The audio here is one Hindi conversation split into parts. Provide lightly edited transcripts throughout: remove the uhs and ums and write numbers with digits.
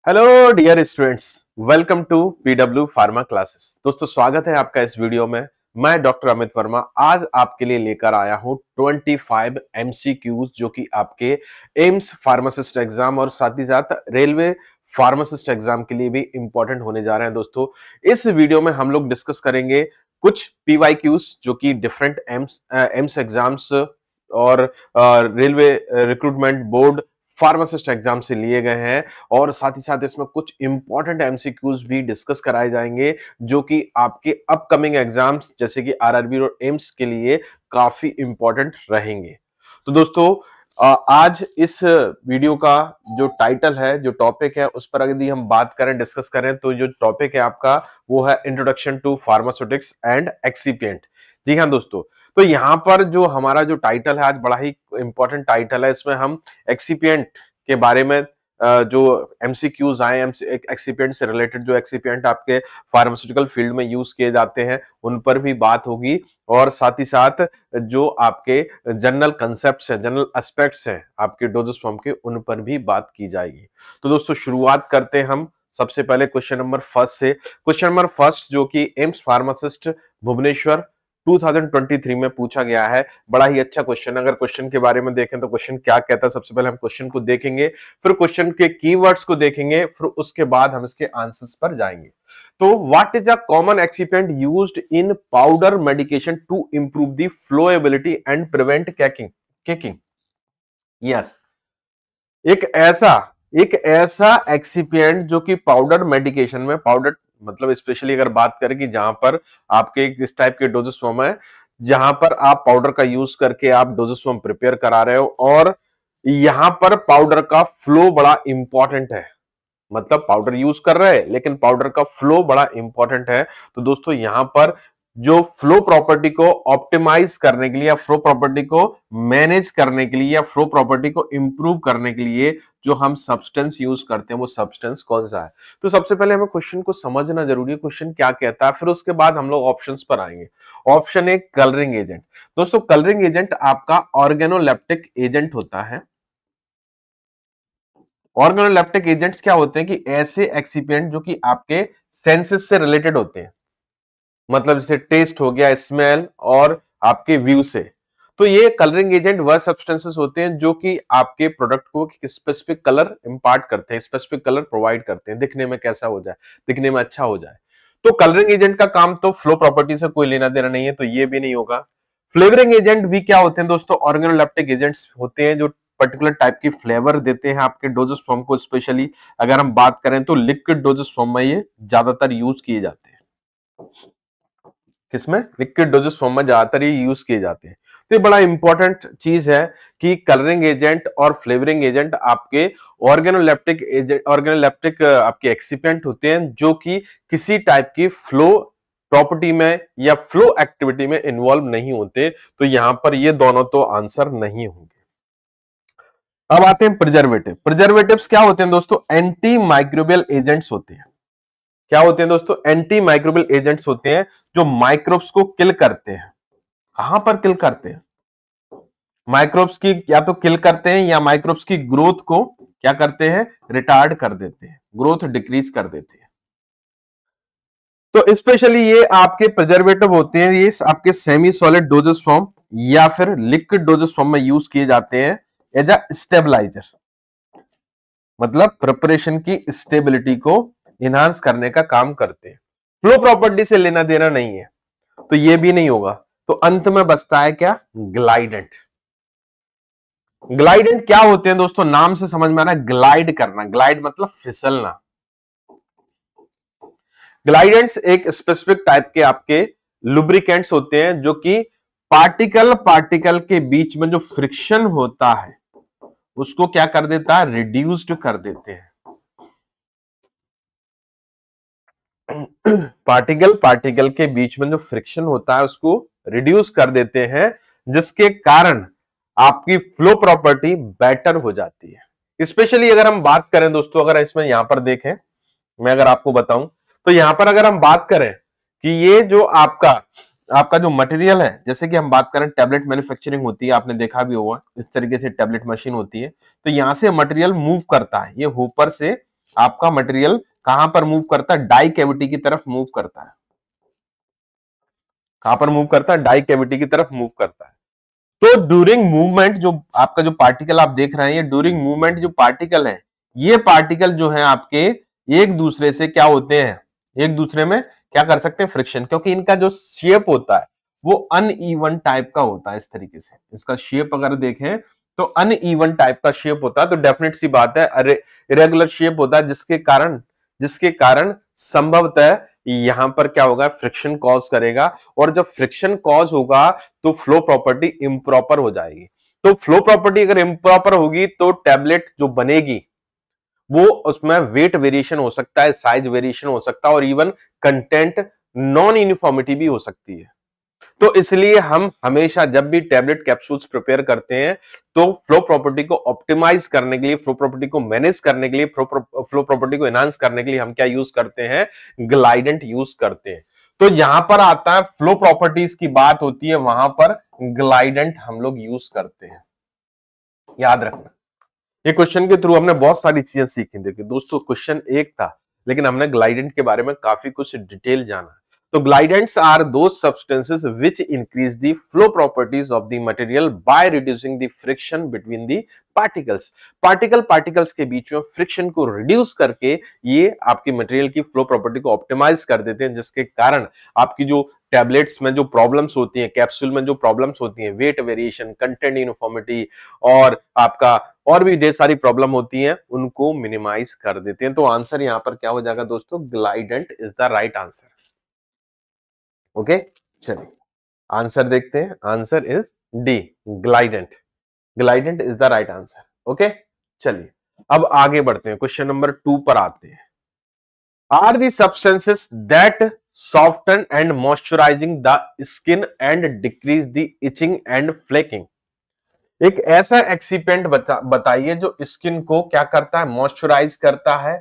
Hello dear students, welcome to PW pharma classes. दोस्तों स्वागत है आपका इस वीडियो में। मैं डॉक्टर अमित वर्मा आज आपके लिए लेकर आया हूं 25 एमसीक्यूज जो कि आपके एम्स फार्मासिस्ट एग्जाम और साथ ही साथ रेलवे फार्मासिस्ट एग्जाम के लिए भी इंपॉर्टेंट होने जा रहे हैं। दोस्तों इस वीडियो में हम लोग डिस्कस करेंगे कुछ पीवाईक्यूज जो कि डिफरेंट एम्स एग्जाम्स और railway recruitment board pharmacist exam से लिए गए हैं और साथ ही साथ इसमें कुछ इंपॉर्टेंट एमसीक्यूज भी डिस्कस कराए जाएंगे जो कि आपके अपकमिंग एग्जाम्स जैसे कि आरआरबी और एम्स के लिए काफी इंपॉर्टेंट रहेंगे। तो दोस्तों आज इस वीडियो का जो टाइटल है, जो टॉपिक है, उस पर यदि हम बात करें, डिस्कस करें तो जो टॉपिक है आपका वो है introduction to pharmaceutics and excipient. जी हाँ दोस्तों, तो यहाँ पर जो हमारा जो टाइटल है आज बड़ा ही इंपॉर्टेंट टाइटल है। इसमें हम एक्सिपिएंट के बारे में जो एमसीक्यूज आए, एक्सिपिएंट से रिलेटेड जो एक्सिपिएंट आपके फार्मास्यूटिकल फील्ड में यूज किए जाते हैं उन पर भी बात होगी और साथ ही साथ जो आपके जनरल कंसेप्ट्स हैं, जनरल एस्पेक्ट्स हैं आपके डोजेस फॉर्म के, उन पर भी बात की जाएगी। तो दोस्तों शुरुआत करते हैं हम सबसे पहले क्वेश्चन नंबर फर्स्ट से। क्वेश्चन नंबर फर्स्ट जो कि एम्स फार्मासिस्ट भुवनेश्वर 2023 में पूछा गया है। बड़ा ही अच्छा क्वेश्चन। अगर क्वेश्चन के बारे में देखें तो क्वेश्चन क्या कहता है, सबसे पहले हम क्वेश्चन को देखेंगे, फिर क्वेश्चन के कीवर्ड्स को देखेंगे, फिर उसके बाद हम इसके आंसर्स पर जाएंगे। तो what is a common excipient used in powder medication to improve the flowability and prevent caking? Yes, एक ऐसा एक्सिपिएंट जो कि पाउडर मेडिकेशन में, पाउडर मतलब स्पेशली अगर बात करें कि जहां पर आपके इस टाइप के डोजेस फॉर्म है जहां पर आप पाउडर का यूज करके आप डोजेस फॉर्म प्रिपेयर करा रहे हो और यहां पर पाउडर का फ्लो बड़ा इंपॉर्टेंट है। मतलब पाउडर यूज कर रहे हैं लेकिन पाउडर का फ्लो बड़ा इंपॉर्टेंट है। तो दोस्तों यहां पर जो फ्लो प्रॉपर्टी को ऑप्टिमाइज करने के लिए या फ्लो प्रॉपर्टी को मैनेज करने के लिए या फ्लो प्रॉपर्टी को इंप्रूव करने के लिए जो हम सब्सटेंस यूज करते हैं वो सब्सटेंस कौन सा है? तो सबसे पहले हमें क्वेश्चन को समझना जरूरी है, क्वेश्चन क्या कहता है, फिर उसके बाद हम लोग ऑप्शंस पर आएंगे। Option A colouring agent. दोस्तों कलरिंग एजेंट आपका ऑर्गेनोलेप्टिक एजेंट होता है। ऑर्गेनोलेप्टिक एजेंट्स क्या होते हैं कि ऐसे एक्सिपिएंट जो कि आपके सेंसेस से रिलेटेड होते हैं, मतलब जैसे टेस्ट हो गया, स्मेल और आपके व्यू से। तो ये कलरिंग एजेंट वह सब्सटेंसेस होते हैं जो कि आपके प्रोडक्ट को स्पेसिफिक कलर इंपार्ट करते हैं, स्पेसिफिक कलर प्रोवाइड करते हैं, दिखने में कैसा हो जाए, दिखने में अच्छा हो जाए। तो कलरिंग एजेंट का काम तो फ्लो प्रॉपर्टी से कोई लेना देना नहीं है, तो ये भी नहीं होगा। फ्लेवरिंग एजेंट भी क्या होते हैं दोस्तों? ऑर्गेनोलेप्टिक एजेंट्स होते हैं जो पर्टिकुलर टाइप की फ्लेवर देते हैं आपके डोजेस फॉर्म को। स्पेशली अगर हम बात करें तो लिक्विड डोजेस फॉर्म में ये ज्यादातर यूज किए जाते हैं। किसमें? लिक्विड डोजेस फॉर्म में ज्यादातर ये यूज किए जाते हैं। तो ये बड़ा इंपॉर्टेंट चीज है कि कलरिंग एजेंट और फ्लेवरिंग एजेंट आपके ऑर्गेनोलेप्टिक आपके एक्सिपिएंट होते हैं जो कि किसी टाइप की फ्लो प्रॉपर्टी में या फ्लो एक्टिविटी में इन्वॉल्व नहीं होते। तो यहां पर ये दोनों तो आंसर नहीं होंगे। अब आते हैं प्रिजर्वेटिव। प्रिजर्वेटिव्स क्या होते हैं दोस्तों? एंटी माइक्रोबियल एजेंट्स होते हैं। क्या होते हैं दोस्तों? एंटी माइक्रोबियल एजेंट्स होते हैं जो माइक्रोब्स को किल करते हैं। कहां पर किल करते हैं? माइक्रोब्स की या तो किल करते हैं या माइक्रोब्स की ग्रोथ को क्या करते हैं? रिटार्ड कर देते हैं, ग्रोथ डिक्रीज कर देते हैं। तो स्पेशली ये आपके प्रिजर्वेटिव होते हैं, ये आपके सेमी सॉलिड डोजेस फॉर्म या फिर लिक्विड डोजेस फॉर्म में यूज किए जाते हैं एज अ स्टेबलाइजर। मतलब प्रिपरेशन की स्टेबिलिटी को इनहांस करने का काम करते हैं। फ्लो प्रॉपर्टी से लेना देना नहीं है, तो ये भी नहीं होगा। तो अंत में बचता है क्या? ग्लाइडेंट। ग्लाइडेंट क्या होते हैं दोस्तों? नाम से समझ में आ रहा है, ग्लाइड करना। ग्लाइड मतलब फिसलना। ग्लाइडेंट्स एक स्पेसिफिक टाइप के आपके लुब्रिकेंट्स होते हैं जो कि पार्टिकल पार्टिकल के बीच में जो फ्रिक्शन होता है उसको क्या कर देता है? रिड्यूस्ड कर देते हैं। पार्टिकल पार्टिकल के बीच में जो फ्रिक्शन होता है उसको रिड्यूस कर देते हैं, जिसके कारण आपकी फ्लो प्रॉपर्टी बेटर हो जाती है। स्पेशली अगर हम बात करें दोस्तों, अगर इसमें यहां पर देखें, मैं अगर आपको बताऊं तो यहां पर अगर हम बात करें कि ये जो आपका जो मटेरियल है, जैसे कि हम बात करें टैबलेट मैन्युफैक्चरिंग होती है, आपने देखा भी होगा इस तरीके से टैबलेट मशीन होती है। तो यहां से मटेरियल मूव करता है, ये होपर से आपका मटेरियल कहां पर मूव करता है, डाई कैविटी की तरफ मूव करता है। कहां पर मूव करता है, डाई कैविटी की तरफ मूव करता है। तो ड्यूरिंग मूवमेंट जो आपका जो पार्टिकल आप देख रहे हैं, ये ड्यूरिंग मूवमेंट जो पार्टिकल है, ये पार्टिकल जो है आपके एक दूसरे से क्या होते हैं, एक दूसरे में क्या कर सकते हैं, फ्रिक्शन, क्योंकि इनका जो शेप होता है वो अनइवन टाइप का होता है। इस तरीके से इसका शेप अगर देखें तो अनइवन टाइप का शेप होता है, तो डेफिनेट सी बात है इरेगुलर शेप होता है, जिसके कारण संभवतः यहां पर क्या होगा, फ्रिक्शन कॉज करेगा, और जब फ्रिक्शन कॉज होगा तो फ्लो प्रॉपर्टी इम्प्रॉपर हो जाएगी। तो फ्लो प्रॉपर्टी अगर इम्प्रॉपर होगी तो टैबलेट जो बनेगी वो उसमें वेट वेरिएशन हो सकता है, साइज वेरिएशन हो सकता है, और इवन कंटेंट नॉन यूनिफॉर्मिटी भी हो सकती है। तो इसलिए हम हमेशा जब भी टैबलेट कैप्सूल्स प्रिपेयर करते हैं तो फ्लो प्रॉपर्टी को ऑप्टिमाइज करने के लिए, फ्लो प्रॉपर्टी को मैनेज करने के लिए, फ्लो प्रॉपर्टी को एनहांस करने के लिए हम क्या यूज करते हैं, ग्लाइडेंट यूज करते हैं। तो यहां पर आता है फ्लो प्रॉपर्टीज की बात होती है, वहां पर ग्लाइडेंट हम लोग यूज करते हैं, याद रखना। ये क्वेश्चन के थ्रू हमने बहुत सारी चीजें सीखी। देखिए दोस्तों, क्वेश्चन एक था लेकिन हमने ग्लाइडेंट के बारे में काफी कुछ डिटेल जाना। तो glidants are those substances which increase the flow properties of the material by reducing the friction between the particles. Particles के बीच में फ्रिक्शन को रिड्यूस करके ये आपकी मटेरियल की फ्लो प्रॉपर्टी को ऑप्टिमाइज कर देते हैं, जिसके कारण आपकी जो टैबलेट्स में जो प्रॉब्लम्स होती हैं, कैप्सूल में जो प्रॉब्लम्स होती हैं, वेट वेरिएशन, कंटेंट यूनिफॉर्मिटी और आपका और भी ढेर सारी प्रॉब्लम होती हैं, उनको मिनिमाइज कर देते हैं। तो आंसर यहां पर क्या हो जाएगा दोस्तों, glidant is the right answer. Okay, चलिए आंसर देखते हैं। Answer is D, glidant. Glidant is the right answer. Okay, चलिए अब आगे बढ़ते हैं, क्वेश्चन नंबर 2 पर आते हैं। Are the substances that soften and moisturizing the skin and decrease the itching and flaking। एक ऐसा एक्सीपेंट बताइए जो स्किन को क्या करता है, मॉइस्चराइज करता है,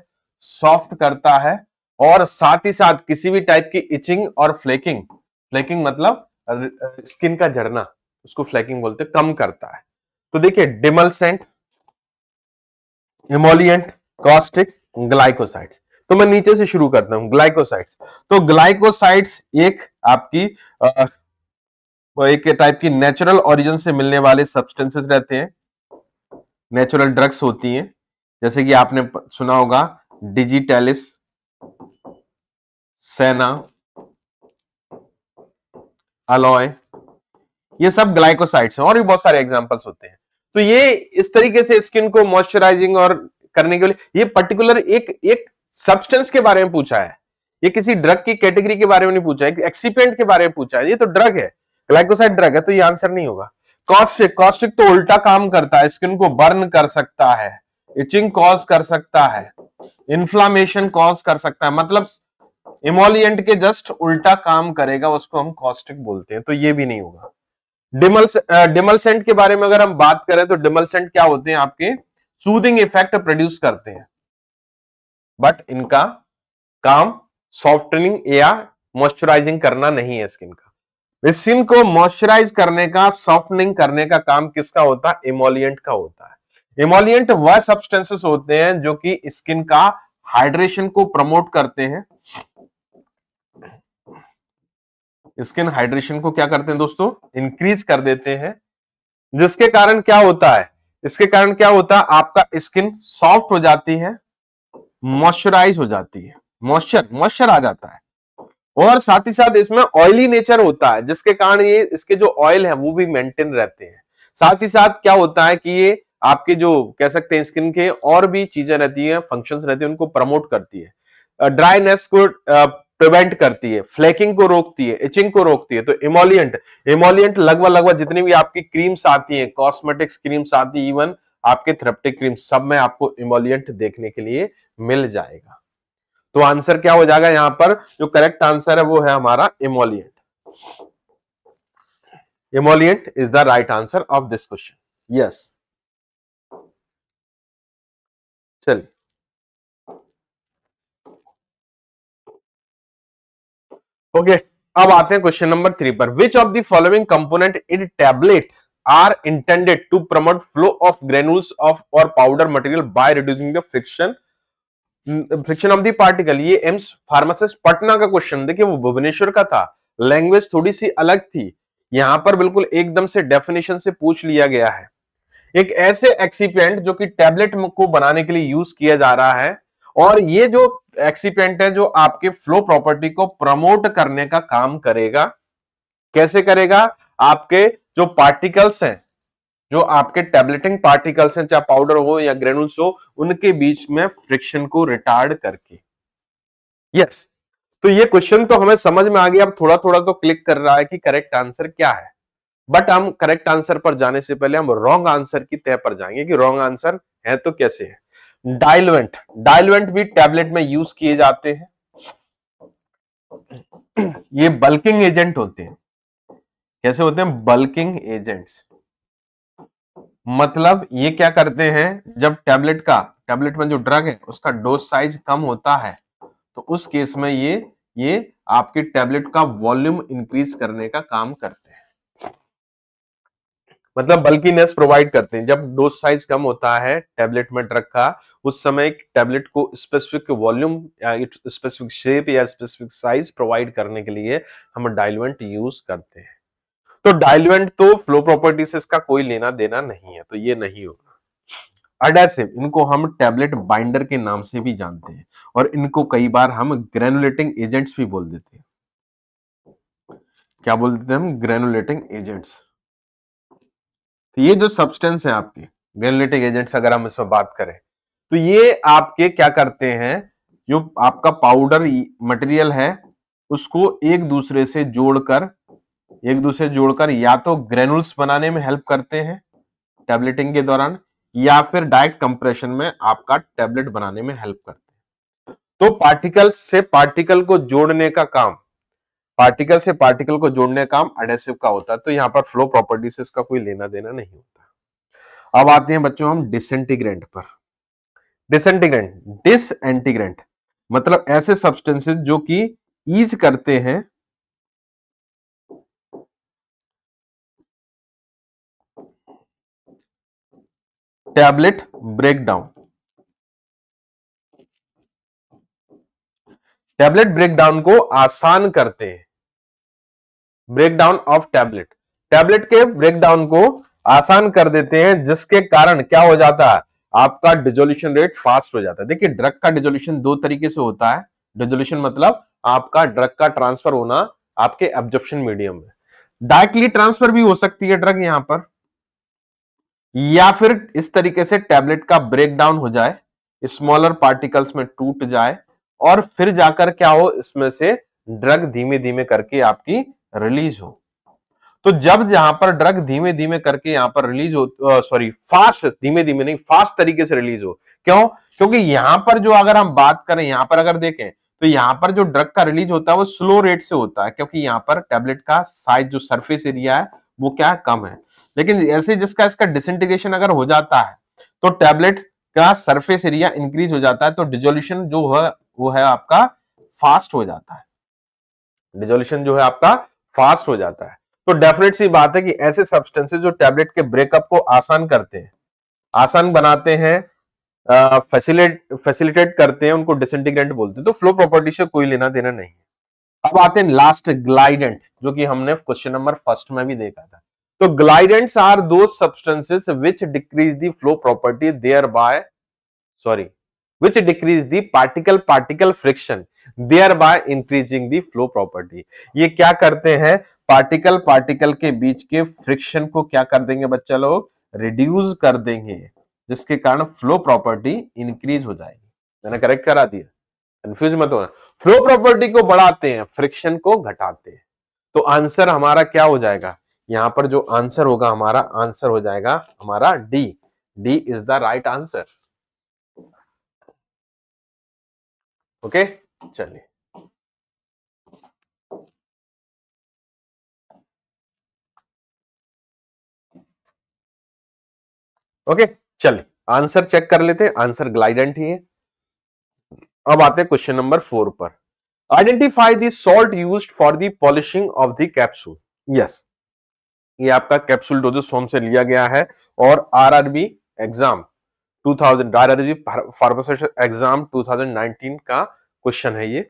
सॉफ्ट करता है, और साथ ही साथ किसी भी टाइप की इचिंग और फ्लेकिंग, फ्लेकिंग मतलब स्किन का झड़ना, उसको फ्लेकिंग बोलते हैं, कम करता है। तो देखिए, डिमलसेंट, इमोलिएंट, कॉस्टिक, ग्लाइकोसाइड्स। तो मैं नीचे से शुरू करता हूं, ग्लाइकोसाइड्स। तो ग्लाइकोसाइड्स एक आपकी एक टाइप की नेचुरल ओरिजिन से मिलने वाले सब्सटेंसेस रहते हैं, नेचुरल ड्रग्स होती हैं, जैसे कि आपने सुना होगा डिजिटेलिस, सेना, अलॉय, ये सब ग्लाइकोसाइड्स हैं, और भी बहुत सारे एग्जांपल्स होते हैं। तो ये इस तरीके से स्किन को मॉइस्चराइजिंग और करने के लिए, ये पर्टिकुलर एक सब्सटेंस के बारे में पूछा है, ये किसी ड्रग की कैटेगरी के बारे में नहीं पूछा है, एक्सीपेंट के बारे में पूछा है। ये तो ड्रग है, ग्लाइकोसाइड ड्रग है, तो ये आंसर नहीं होगा। कॉस्टिक तो उल्टा काम करता है, स्किन को बर्न कर सकता है, इचिंग कॉज कर सकता है, इन्फ्लामेशन कॉज कर सकता है, मतलब इमोलिएंट के जस्ट उल्टा काम करेगा, उसको हम कॉस्टिक बोलते हैं, तो ये भी नहीं होगा। डिमलसेंट के बारे में अगर हम बात करें तो डिमलसेंट क्या होते हैं, आपके सूदिंग इफेक्ट प्रोड्यूस करते हैं, बट इनका काम सॉफ्टनिंग या मॉइस्चराइजिंग करना नहीं है स्किन का। स्किन को मॉइस्चराइज करने का, सॉफ्टनिंग करने का काम किसका होता है, इमोलिएंट का होता है। इमोलिएंट वह सब्सटेंसेस होते हैं जो कि स्किन का हाइड्रेशन को प्रमोट करते हैं। स्किन हाइड्रेशन को क्या करते हैं दोस्तों, इंक्रीज कर देते हैं, जिसके कारण क्या होता है, इसके कारण क्या होता है, आपका स्किन सॉफ्ट हो जाती है, मॉइस्चराइज हो जाती है, मॉइस्चर आ जाता है, और साथ ही साथ इसमें ऑयली नेचर होता है, जिसके कारण ये इसके जो ऑयल है वो भी मेंटेन रहते हैं। साथ ही साथ क्या होता है कि ये आपके जो कह सकते हैं स्किन के और भी चीजें रहती हैं, फंक्शंस रहती हैं, उनको प्रमोट करती है, ड्राइनेस को प्रिवेंट करती है, फ्लेकिंग को रोकती है, इचिंग को रोकती है। तो इमोलिएंट लगभग जितनी भी आपकी क्रीम्स आती हैं, कॉस्मेटिक्स क्रीम्स आती है, इवन आपके थेरेप्यूटिक क्रीम, सब में आपको इमोलिएंट देखने के लिए मिल जाएगा। तो आंसर क्या हो जाएगा, यहां पर जो करेक्ट आंसर है वो है हमारा emollient. Emollient is the right answer of this question. Yes, चलिए ओके, अब आते हैं क्वेश्चन नंबर 3 पर। Which of the following component in tablet are intended to promote flow of granules of और powder material by reducing the friction friction of the particle, ये एम्स फार्मासिस्ट पटना का क्वेश्चन, देखिए वो भुवनेश्वर का था, लैंग्वेज थोड़ी सी अलग थी, यहां पर बिल्कुल एकदम से डेफिनेशन से पूछ लिया गया है। एक ऐसे एक्सीपिएंट जो कि टैबलेट को बनाने के लिए यूज किया जा रहा है, और ये जो एक्सीपिएंट है जो आपके फ्लो प्रॉपर्टी को प्रमोट करने का काम करेगा। कैसे करेगा? आपके जो पार्टिकल्स हैं, जो आपके टैबलेटिंग पार्टिकल्स हैं, चाहे पाउडर हो या ग्रेनुल्स हो, उनके बीच में फ्रिक्शन को रिटार्ड करके। यस, तो ये क्वेश्चन तो हमें समझ में आ गया, अब थोड़ा थोड़ा तो क्लिक कर रहा है कि करेक्ट आंसर क्या है। बट हम करेक्ट आंसर पर जाने से पहले हम रॉन्ग आंसर की तय पर जाएंगे कि रॉन्ग आंसर है तो कैसे है। डाइलुएंट, डाइलुएंट भी टैबलेट में यूज किए जाते हैं, ये बल्किंग एजेंट होते हैं। कैसे होते हैं? Bulking agents. मतलब ये क्या करते हैं, जब टैबलेट में जो ड्रग है उसका डोज साइज कम होता है, तो उस केस में ये आपके टैबलेट का वॉल्यूम इंक्रीज करने का काम करते हैं। मतलब बल्कीनेस प्रोवाइड करते हैं। जब डोज साइज कम होता है टैबलेट में ड्रग का, उस समय एक टैबलेट को स्पेसिफिक वॉल्यूम या स्पेसिफिक शेप या स्पेसिफिक साइज प्रोवाइड करने के लिए हम डाइल्यूएंट यूज करते हैं। तो डाइल्यूएंट तो फ्लो प्रॉपर्टी से इसका कोई लेना देना नहीं है, तो ये नहीं होगा। अडेसिव, इनको हम टैबलेट बाइंडर के नाम से भी जानते हैं, और इनको कई बार हम ग्रेनुलेटिंग एजेंट्स भी बोल देते हैं। क्या बोल देते हैं हम? Granulating agents. तो ये जो सब्सटेंस है आपके ग्रेनुलेटिंग एजेंट्स, अगर हम इसमें बात करें, तो ये आपके क्या करते हैं, जो आपका पाउडर मटेरियल है उसको एक दूसरे से जोड़कर या तो ग्रेनुल्स बनाने में हेल्प करते हैं टैबलेटिंग के दौरान, या फिर डायरेक्ट कंप्रेशन में आपका टैबलेट बनाने में हेल्प करते हैं। तो पार्टिकल से पार्टिकल को जोड़ने का काम, एडेसिव का होता है। तो यहां पर फ्लो प्रॉपर्टी से इसका कोई लेना देना नहीं होता। अब आते हैं बच्चों हम डिसएंटीग्रेंट पर। डिसएंटीग्रेंट मतलब ऐसे सब्सटेंसेस जो कि ईज करते हैं टैबलेट ब्रेकडाउन। टैबलेट ब्रेकडाउन को आसान करते हैं। ब्रेकडाउन ऑफ टैबलेट के ब्रेकडाउन को आसान कर देते हैं, जिसके कारण क्या हो जाता है, आपका डिजोल्यूशन रेट फास्ट हो जाता है। देखिए ड्रग का डिजोल्यूशन दो तरीके से होता है। डिजोल्यूशन मतलब आपका ड्रग का ट्रांसफर होना आपके एब्जॉर्प्शन मीडियम में। डायरेक्टली ट्रांसफर भी हो सकती है ड्रग यहां पर, या फिर इस तरीके से टैबलेट का ब्रेकडाउन हो जाए, स्मॉलर पार्टिकल्स में टूट जाए, और फिर जाकर क्या हो, इसमें से ड्रग धीमे धीमे करके आपकी रिलीज हो। तो जब यहां पर ड्रग धीमे धीमे करके यहां पर रिलीज हो, फास्ट, धीमे धीमे नहीं, फास्ट तरीके से रिलीज हो। क्यों? क्योंकि यहां पर जो अगर हम बात करें, यहां पर अगर देखें तो यहां पर जो ड्रग का रिलीज होता है वो स्लो रेट से होता है, क्योंकि यहां पर टैबलेट का साइज, जो सरफेस एरिया है वो क्या है, कम है। लेकिन ऐसे जिसका इसका डिसइंटीग्रेशन अगर हो जाता है तो टैबलेट का सरफेस एरिया इंक्रीज हो जाता है, तो डिजोल्यूशन जो है वो है आपका फास्ट हो जाता है। डिजोल्यूशन जो है आपका फास्ट हो जाता है। तो डेफिनेट सी बात है कि ऐसे सब्सटेंसेस जो टैबलेट के ब्रेकअप को आसान करते हैं, आसान बनाते हैं, फैसिलिटेट करते हैं, उनको डिसइंटीग्रेंट बोलते हैं। तो फ्लो प्रॉपर्टी से कोई लेना देना नहीं है। अब आते हैं लास्ट, ग्लाइडेंट, जो कि हमने क्वेश्चन नंबर फर्स्ट में भी देखा था। तो glidants are the substances which decrease the flow property thereby which decrease the particle friction thereby increasing the flow property। ये क्या करते हैं, पार्टिकल के बीच के फ्रिक्शन को क्या कर देंगे बच्चा लोग, रिड्यूस कर देंगे, जिसके कारण फ्लो प्रॉपर्टी इंक्रीज हो जाएगी। मैंने करेक्ट करा दिया, कंफ्यूज मत होना। फ्लो प्रॉपर्टी को बढ़ाते हैं, फ्रिक्शन को घटाते हैं। तो आंसर हमारा क्या हो जाएगा, यहां पर जो आंसर होगा हमारा, आंसर हो जाएगा हमारा D is the right answer. Okay, चलिए ओके, चलिए आंसर चेक कर लेते हैं। आंसर ग्लाइडेंट ही है। अब आते हैं क्वेश्चन नंबर 4 पर। Identify the salt used for the polishing of the capsule. Yes, ये आपका कैप्सूल डोजेस फॉर्म से लिया गया है, और आरआरबी एग्जाम 2000 फार्मास्यूटिकल एग्जाम 2019 का क्वेश्चन है ये।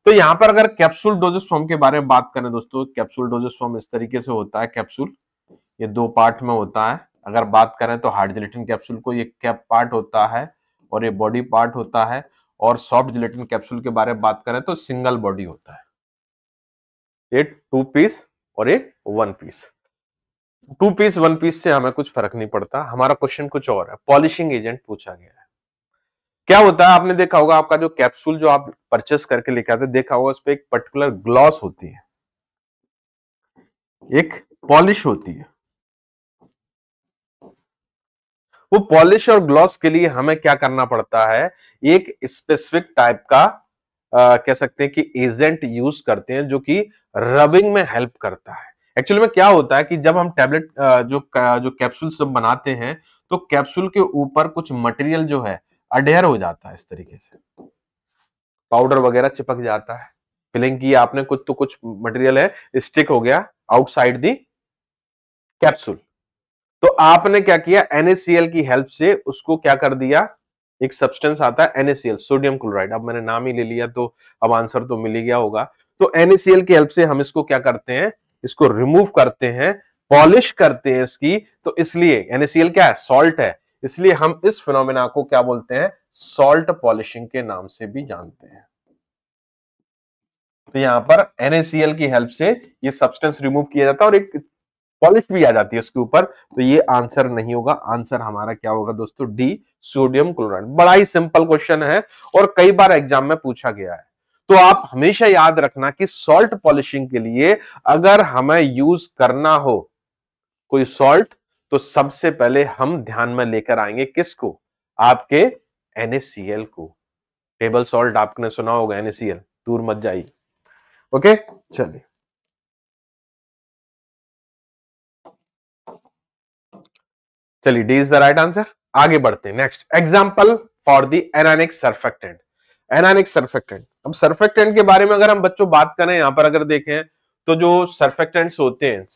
तो यहां पर अगर कैप्सूल डोजेस फॉर्म के बारे में बात करें दोस्तों, कैप्सूल डोजेस फॉर्म इस तरीके से होता है। कैप्सूल ये दो पार्ट में होता है। अगर बात करें तो हार्ड जिलेटिन कैप्सूल को ये कैप पार्ट होता है और ये बॉडी पार्ट होता है, और सॉफ्ट जिलेटिन कैप्सूल के बारे में बात करें तो सिंगल बॉडी होता है। ये 2 पीस और ये 1 पीस। 2 पीस 1 पीस से हमें कुछ फर्क नहीं पड़ता। हमारा क्वेश्चन कुछ और है, पॉलिशिंग एजेंट पूछा गया है। क्या होता है, आपने देखा होगा आपका जो कैप्सूल जो आप परचेस करके लेके आते, देखा होगा उस पर एक पर्टिकुलर ग्लॉस होती है, एक पॉलिश होती है। वो पॉलिश और ग्लॉस के लिए हमें क्या करना पड़ता है, एक स्पेसिफिक टाइप का कह सकते हैं कि एजेंट यूज करते हैं जो कि रबिंग में हेल्प करता है। एक्चुअली में क्या होता है कि जब हम टैबलेट जो कैप्सूल सब बनाते हैं, तो कैप्सूल के ऊपर कुछ मटेरियल जो है अडेयर हो जाता है, इस तरीके से पाउडर वगैरह चिपक जाता है। फिलिंग की आपने कुछ मटेरियल है स्टिक हो गया आउटसाइड दी कैप्सूल, तो आपने क्या किया, NaCl की हेल्प से उसको क्या कर दिया, एक सब्सटेंस आता है NaCl, सोडियम क्लोराइड। अब मैंने नाम ही ले लिया तो अब आंसर तो मिल ही गया होगा। तो NaCl की हेल्प से हम इसको क्या करते हैं, इसको रिमूव करते हैं, पॉलिश करते हैं इसकी। तो इसलिए NaCl क्या है, सॉल्ट है, इसलिए हम इस फिनोमेना को क्या बोलते हैं, सॉल्ट पॉलिशिंग के नाम से भी जानते हैं। तो यहां पर NaCl की हेल्प से ये सब्सटेंस रिमूव किया जाता है और एक पॉलिश भी आ जाती है उसके ऊपर। तो ये आंसर नहीं होगा, आंसर हमारा क्या होगा दोस्तों, डी, सोडियम क्लोराइड। बड़ा ही सिंपल क्वेश्चन है और कई बार एग्जाम में पूछा गया है। तो आप हमेशा याद रखना कि सॉल्ट पॉलिशिंग के लिए अगर हमें यूज करना हो कोई सॉल्ट, तो सबसे पहले हम ध्यान में लेकर आएंगे किसको, आपके NaCl को। टेबल सॉल्ट आपने सुना होगा NaCl, दूर मत जाइए। ओके, चलिए चलिए, D is the right answer. आगे बढ़ते हैं, next example for the anionic surfactant. Anionic surfactant, अब सरफेक्टेंट के बारे में अगर हम बच्चों बात करें, यहां पर अगर देखें तो जो सरफेक्टेंट्स होते हैं,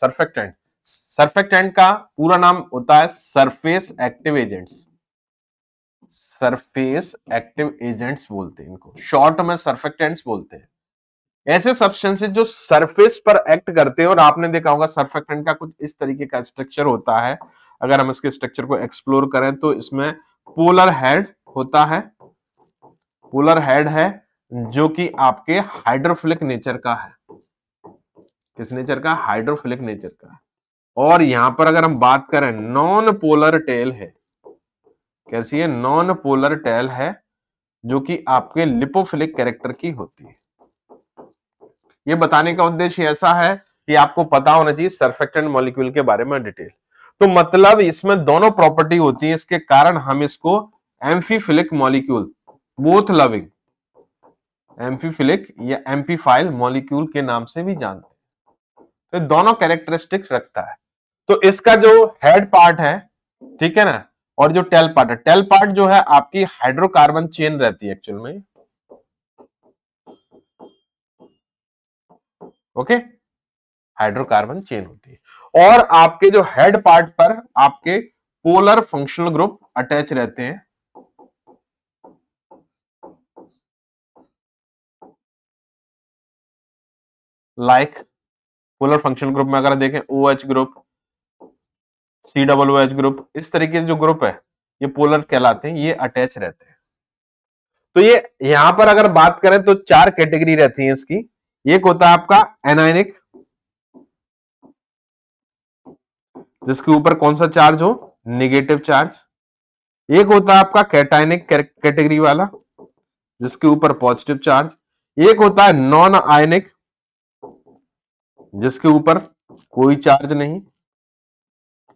सरफेक्टेंट का पूरा नाम होता है surface active agents. Surface active agents बोलते हैं इनको, शॉर्ट में सरफेक्टेंट्स बोलते हैं। ऐसे सब्सटेंसेस जो सरफेस पर एक्ट करते हैं, और आपने देखा होगा सरफेक्टेंट का कुछ इस तरीके का स्ट्रक्चर होता है। अगर हम इसके स्ट्रक्चर को एक्सप्लोर करें तो इसमें पोलर हेड होता है, पोलर हेड है जो कि आपके हाइड्रोफिलिक नेचर का है। किस नेचर का, हाइड्रोफिलिक नेचर का। और यहां पर अगर हम बात करें नॉन पोलर टेल है, कैसी है, नॉन पोलर टेल है जो कि आपके लिपोफिलिक कैरेक्टर की होती है। ये बताने का उद्देश्य ऐसा है कि आपको पता होना चाहिए सरफेक्टेंट मॉलिक्यूल के बारे में डिटेल। तो मतलब इसमें दोनों प्रॉपर्टी होती है, इसके कारण हम इसको amphiphilic molecule, both loving amphiphilic या एम्पीफाइल मॉलिक्यूल के नाम से भी जानते हैं। तो दोनों कैरेक्टरिस्टिक्स रखता है। तो इसका जो हेड पार्ट है, ठीक है ना, और जो टेल पार्ट है, टेल पार्ट जो है आपकी हाइड्रोकार्बन चेन रहती है एक्चुअल में। ओके, हाइड्रोकार्बन चेन होती है। और आपके जो हेड पार्ट पर आपके पोलर फंक्शनल ग्रुप अटैच रहते हैं। लाइक पोलर फंक्शनल ग्रुप में अगर देखें OH ग्रुप, COOH ग्रुप, इस तरीके से जो ग्रुप है ये पोलर कहलाते हैं, ये अटैच रहते हैं। तो ये यहां पर अगर बात करें तो 4 कैटेगरी रहती है इसकी। एक होता है आपका एनायनिक, जिसके ऊपर कौन सा चार्ज हो, नेगेटिव चार्ज। एक होता है आपका कैटायनिक कैटेगरी वाला, जिसके ऊपर पॉजिटिव चार्ज। एक होता है नॉन आयनिक, जिसके ऊपर कोई चार्ज नहीं।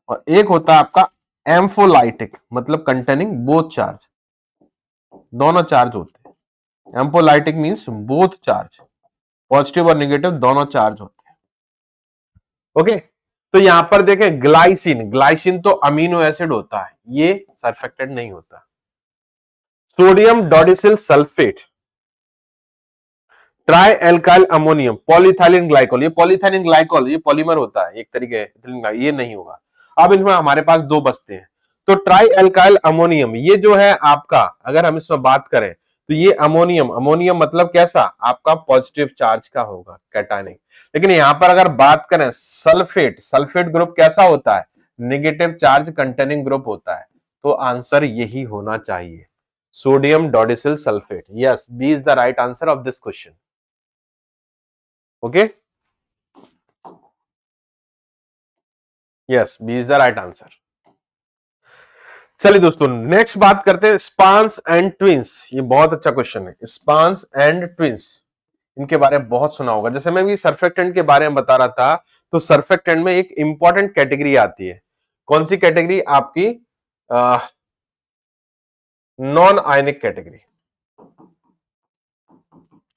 और एक होता है आपका एम्फोलाइटिक, मतलब कंटेनिंग बोथ चार्ज, दोनों चार्ज होते हैं। Ampholytic means both charge, positive और नेगेटिव दोनों चार्ज होते हैं। ओके, तो यहां पर देखें ग्लाइसिन, ग्लाइसिन तो अमीनो एसिड होता है, ये सरफेक्टेंट नहीं होता। Sodium dodecyl sulphate, tri alkyl ammonium, polyethylene glycol, ये पॉलीथाइलिन ग्लाइकोल ये पॉलीमर होता है एक तरीके, ये नहीं होगा। अब इनमें हमारे पास दो बचते हैं, तो ट्राई एल्काइल अमोनियम, ये जो है आपका, अगर हम इसमें बात करें तो ये अमोनियम, अमोनियम मतलब कैसा, आपका पॉजिटिव चार्ज का होगा, कैटायनिक। लेकिन यहां पर अगर बात करें सल्फेट, सल्फेट ग्रुप कैसा होता है, नेगेटिव चार्ज कंटेनिंग ग्रुप होता है। तो आंसर यही होना चाहिए, sodium dodecyl sulphate. Yes, B is the right answer of this question. Okay, yes, B is the right answer. चलिए दोस्तों, नेक्स्ट बात करते हैं स्पांस एंड ट्विंस। ये बहुत अच्छा क्वेश्चन है, स्पांस एंड ट्विंस, इनके बारे में बहुत सुना होगा। जैसे मैं भी सर्फेक्टेंट के बारे में बता रहा था, तो सर्फेक्टेंट में एक इंपॉर्टेंट कैटेगरी आती है। कौन सी कैटेगरी आपकी, नॉन आयनिक कैटेगरी।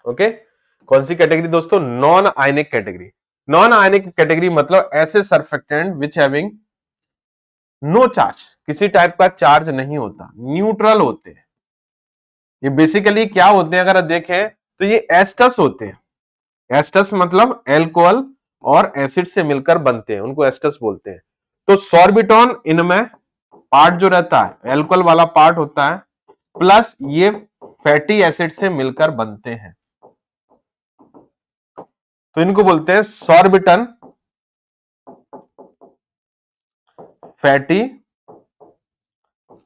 ओके, कौन सी कैटेगरी दोस्तों, non ionic category. Non ionic category मतलब ऐसे surfactant which having no charge, किसी टाइप का चार्ज नहीं होता, न्यूट्रल होते हैं। ये बेसिकली क्या होते हैं, अगर आप देखें तो ये एस्टस होते हैं। एस्टस मतलब एल्कोहल और एसिड से मिलकर बनते हैं, उनको एस्टस बोलते हैं। तो सॉर्बिटॉन इनमें पार्ट जो रहता है एल्कोहल वाला पार्ट होता है, प्लस ये फैटी एसिड से मिलकर बनते हैं, तो इनको बोलते हैं सॉर्बिटन फैटी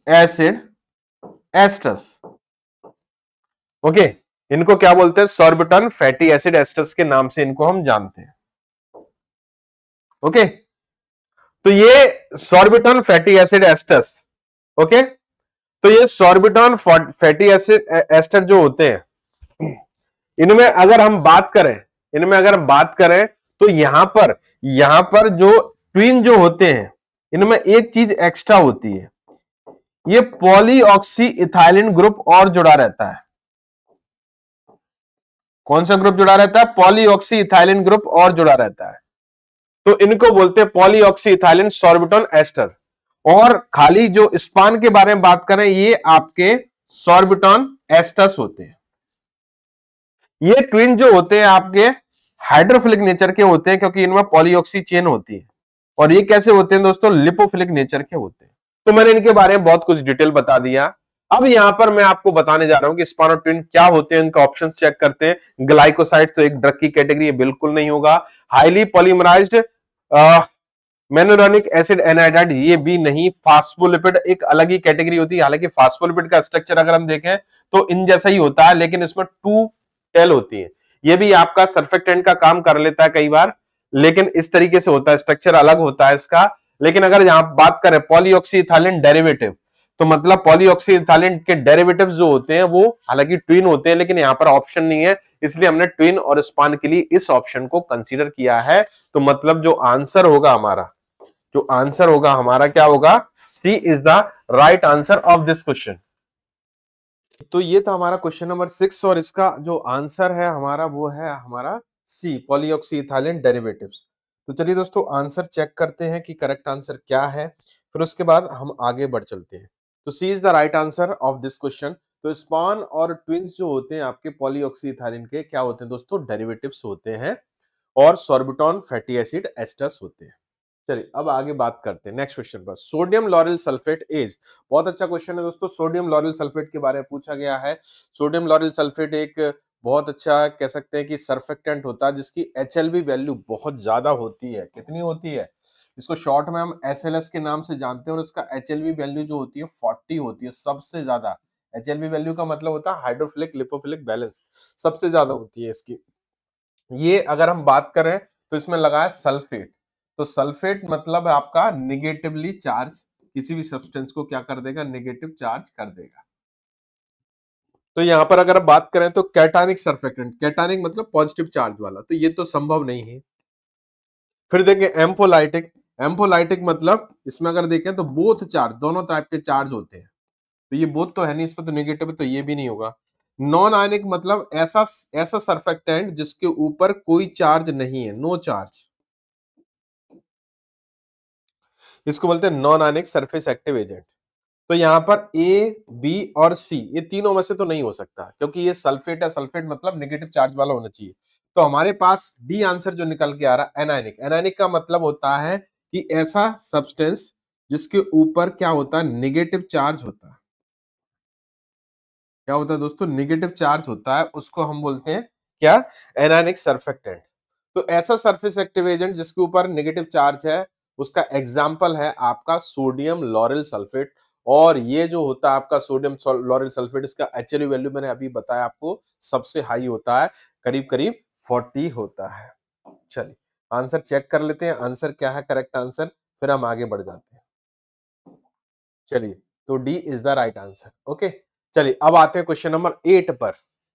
एसिड एस्टस। ओके, इनको क्या बोलते हैं, सॉर्बिटन फैटी एसिड एस्टस के नाम से इनको हम जानते हैं। ओके, तो ये सॉर्बिटन फैटी एसिड एस्टस, ओके, तो ये सॉर्बिटन फैटी एसिड एस्टर जो होते हैं, इनमें अगर हम बात करें, इनमें अगर हम बात करें तो यहां पर जो ट्विन जो होते हैं, इनमें एक चीज एक्स्ट्रा होती है, ये पॉलीऑक्सी इथाइलिन ग्रुप और जुड़ा रहता है। कौन सा ग्रुप जुड़ा रहता है, पॉलीऑक्सी इथाइलिन ग्रुप और जुड़ा रहता है, तो इनको बोलते हैं पॉलीऑक्सी इथाइलिन सॉर्बिटॉन एस्टर। और खाली जो स्पान के बारे में बात करें, ये आपके सॉर्बिटॉन एस्टस होते हैं। ये ट्विन जो होते हैं आपके हाइड्रोफिलिक नेचर के होते हैं, क्योंकि इनमें पॉलीऑक्सी चेन होती है। और ये कैसे होते हैं दोस्तों, लिपोफिलिक नेचर के होते हैं। तो मैंने इनके बारे में बहुत कुछ डिटेल बता दिया। अब यहां पर मैं आपको बताने जा रहा हूं कि स्पान और ट्विन क्या होते हैं, इनका ऑप्शंस चेक करते हैं। ग्लाइकोसाइड तो एक ड्रग की कैटेगरी है, बिल्कुल नहीं होगा। हाईली पॉलीमराइज्ड मेनोरेनिक एसिड एनाइडाइड, ये भी नहीं। फास्फोलिपिड एक अलग ही कैटेगरी होती है, हालांकि फास्फोलिपिड का स्ट्रक्चर अगर हम देखें तो इन जैसा ही होता है, लेकिन इसमें 2 टेल होती है। ये भी आपका सर्फेक्टेंट का काम कर लेता है कई बार, लेकिन इस तरीके से होता है, स्ट्रक्चर अलग होता है इसका। लेकिन अगर यहां बात करें पॉलीऑक्सी इथाइलिन डेरिवेटिव, तो मतलब पॉलीऑक्सी इथाइलिन के डेरिवेटिव्स जो होते हैं वो हालांकि ट्विन होते हैं, लेकिन यहां पर ऑप्शन नहीं है, इसलिए हमने ट्विन और स्पान के लिए इस ऑप्शन को कंसीडर किया है। तो मतलब जो आंसर होगा हमारा, जो आंसर होगा हमारा क्या होगा, C is the right answer of this question. तो ये था हमारा क्वेश्चन नंबर 6, और इसका जो आंसर है हमारा वो है हमारा सी, पॉलीऑक्सी इथाइलिन डेरिवेटिव्स। तो चलिए दोस्तों, आंसर चेक करते हैं कि करेक्ट आंसर क्या है, फिर उसके बाद हम आगे बढ़ चलते हैं। तो C is the right answer of this question. तो स्पान और ट्विंस जो होते हैं आपके पॉलीऑक्सी इथाइलिन के क्या होते हैं दोस्तों, डेरिवेटिव्स होते हैं, और सॉर्बिटॉन फैटी एसिड एस्टर्स होते हैं। चलिए अब आगे बात करते हैं नेक्स्ट क्वेश्चन पर। सोडियम लॉरेल सल्फेट इज, बहुत अच्छा क्वेश्चन है दोस्तों, सोडियम लॉरेल सल्फेट के बारे में पूछा गया है। सोडियम लॉरेल सल्फेट एक बहुत अच्छा कह सकते हैं कि सर्फेक्टेंट होता है, जिसकी HLB वैल्यू बहुत ज्यादा होती है। कितनी होती है, इसको शॉर्ट में हम SLS के नाम से जानते हैं, और इसका HLB वैल्यू जो होती है 40 होती है, सबसे ज्यादा। HLB वैल्यू का मतलब होता है हाइड्रोफिलिक लिपोफिलिक बैलेंस, सबसे ज्यादा होती है इसकी। ये अगर हम बात करें तो इसमें लगा है सल्फेट, तो सल्फेट मतलब आपका निगेटिवली चार्ज, किसी भी सब्सटेंस को क्या कर देगा, नेगेटिव चार्ज कर देगा। तो यहां पर अगर बात करें तो कैटानिक सर्फेक्टेंट, कैटानिक मतलब पॉजिटिव चार्ज वाला, तो ये तो संभव नहीं है। फिर देखें एम्फोलाइटिक, एम्फोलाइटिक मतलब इसमें अगर देखें तो बोथ चार्ज, दोनों टाइप के चार्ज होते हैं, तो ये बोथ तो है नहीं, इसमें तो नेगेटिव है, तो ये भी नहीं होगा। नॉन आयनिक मतलब ऐसा ऐसा सर्फेक्टेंट जिसके ऊपर कोई चार्ज नहीं है, नो चार्ज, इसको बोलते हैं non ionic surface active agent. तो यहां पर ए, बी और सी, ये तीनों में से तो नहीं हो सकता, क्योंकि ये सल्फेट है, सल्फेट मतलब नेगेटिव चार्ज वाला होना चाहिए। तो हमारे पास डी आंसर जो निकल के आ रहा है एनायनिक। एनायनिक का मतलब होता है कि ऐसा सब्सटेंस जिसके ऊपर क्या होता है, नेगेटिव चार्ज होता है। क्या होता है दोस्तों, नेगेटिव चार्ज होता है, उसको हम बोलते हैं क्या, एनायनिक सरफेक्टेंट। तो ऐसा सरफेस एक्टिव एजेंट जिसके ऊपर नेगेटिव चार्ज है, उसका एग्जाम्पल है आपका सोडियम लॉरेल सल्फेट। और ये जो होता है आपका सोडियम लॉरेल सल्फेट, इसका एचएलयू वैल्यू मैंने अभी बताया आपको, सबसे हाई होता है, करीब करीब 40 होता है। चलिए आंसर चेक कर लेते हैं, आंसर क्या है करेक्ट आंसर, फिर हम आगे बढ़ जाते हैं। चलिए, तो D is the right answer. Okay, चलिए अब आते हैं क्वेश्चन नंबर 8 पर।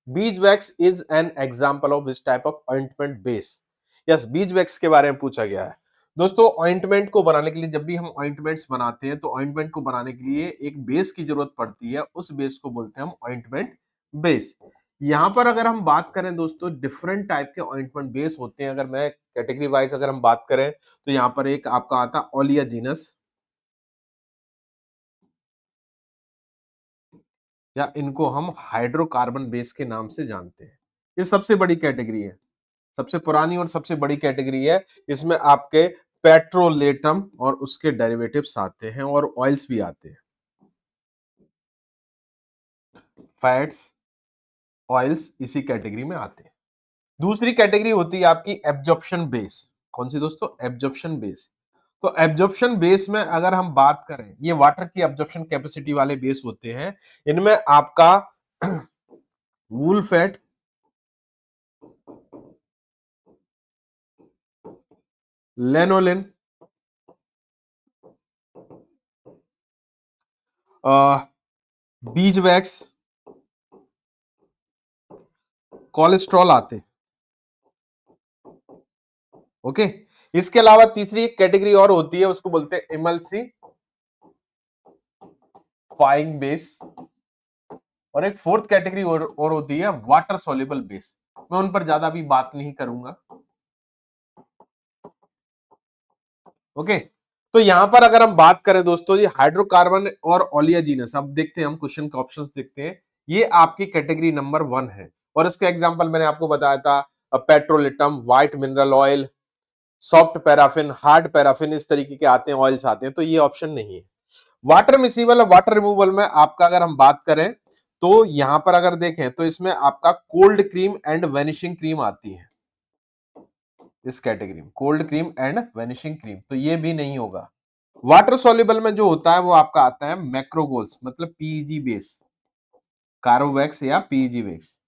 Bees wax is an example of which type of ointment base. Yes, bees wax के बारे में पूछा गया है। दोस्तों ऑइंटमेंट को बनाने के लिए, जब भी हम ऑइंटमेंट्स बनाते हैं तो ऑइंटमेंट को बनाने के लिए एक बेस की जरूरत पड़ती है, उस बेस को बोलते हैं हम ऑइंटमेंट बेस। यहां पर अगर हम बात करें दोस्तों, डिफरेंट टाइप के ऑइंटमेंट बेस होते हैं। अगर मैं कैटेगरी वाइज अगर हम बात करें तो यहाँ पर एक आपका आता है ओलियाजीनस, या इनको हम हाइड्रोकार्बन बेस के नाम से जानते हैं। ये सबसे बड़ी कैटेगरी है, सबसे पुरानी और सबसे बड़ी कैटेगरी है। इसमें आपके पेट्रोलेटम और उसके डेरिवेटिव्स आते हैं और ऑयल्स भी आते हैं, फैट्स, ऑयल्स इसी कैटेगरी में आते हैं। दूसरी कैटेगरी होती है आपकी एब्जॉर्प्शन बेस। कौन सी दोस्तों, एब्जॉर्प्शन बेस। तो एब्जॉर्प्शन बेस में अगर हम बात करें, ये वाटर की एब्जॉर्प्शन कैपेसिटी वाले बेस होते हैं। इनमें आपका wool fat, lanolin, beeswax, cholesterol आते। ओके, इसके अलावा तीसरी एक कैटेगरी और होती है, उसको बोलते हैं इमल्सिफाइंग बेस। और एक फोर्थ कैटेगरी और होती है वाटर सॉल्युबल बेस। मैं उन पर ज्यादा भी बात नहीं करूंगा। ओके, तो यहां पर अगर हम बात करें दोस्तों, ये हाइड्रोकार्बन और ओलियाजीनस, अब देखते हैं हम क्वेश्चन के ऑप्शंस देखते हैं। ये आपकी कैटेगरी नंबर 1 है, और इसके एग्जांपल मैंने आपको बताया था, petrolatum, white mineral oil, soft paraffin, hard paraffin, इस तरीके के आते हैं, ऑयल्स आते हैं, तो ये ऑप्शन नहीं है। वाटर मिसिबल और वाटर रिमूवल में आपका अगर हम बात करें तो यहां पर अगर देखें तो इसमें आपका cold cream and vanishing cream आती है। इस कैटेगरी में cold cream and vanishing cream, तो ये भी नहीं होगा। वाटर सॉल्युबल में जो होता है वो आपका आता है मैक्रोगोल्स, मतलब पीईजी बेस, कारोवैक्स या पीईजी वेक्स।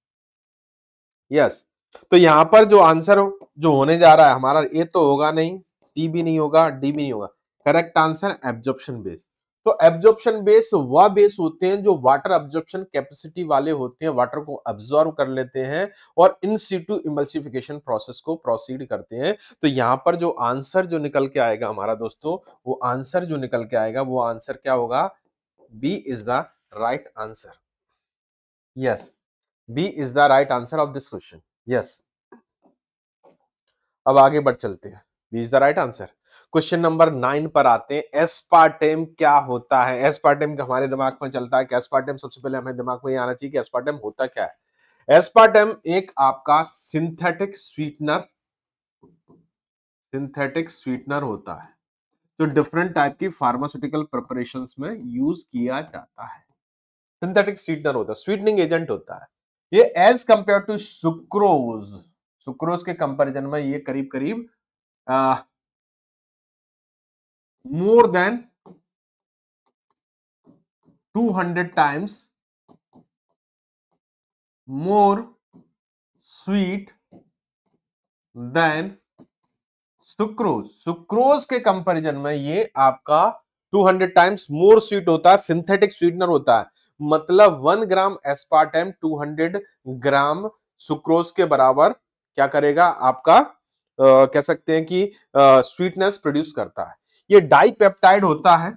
यस, तो यहां पर जो आंसर जो होने जा रहा है हमारा, ए तो होगा नहीं, सी भी नहीं होगा, डी भी नहीं होगा। Correct answer absorption base. तो एब्जॉर्प्शन बेस वह बेस होते हैं जो वाटर एब्जॉर्प्शन कैपेसिटी वाले होते हैं, वाटर को अब्सॉर्ब कर लेते हैं और इन सीटू इमल्सिफिकेशन प्रोसेस को प्रोसीड करते हैं। तो यहां पर जो आंसर जो निकल के आएगा हमारा दोस्तों, वो आंसर जो निकल के आएगा वो आंसर क्या होगा, B is the right answer. Yes, B is the right answer of this question. Yes, अब आगे बढ़ चलते हैं, B is the right answer. Question number 9 पर आते हैं। एस्पार्टेम क्या होता है। एस्पार्टेम का हमारे दिमाग में चलता है कि एस्पार्टेम, सबसे पहले हमें दिमाग में ये आना चाहिए कि एस्पार्टेम होता क्या है। एस्पार्टेम एक आपका सिंथेटिक स्वीटनर होता है, जो डिफरेंट टाइप की फार्मास्यूटिकल प्रिपरेशंस में यूज किया जाता है। सिंथेटिक स्वीटनर होता है, स्वीटनिंग एजेंट होता है। ये as compare to sucrose, sucrose के कंपैरिजन में ये करीब करीब more than 200 times more sweet than sucrose. Sucrose के कंपैरिजन में ये आपका 200 टाइम्स मोर स्वीट होता है, सिंथेटिक स्वीटनर होता है। मतलब 1 ग्राम एस्पार्टेम 200 ग्राम सुक्रोज के बराबर क्या करेगा आपका, कह सकते हैं कि स्वीटनेस प्रोड्यूस करता है। ये डाइपेप्टाइड होता है,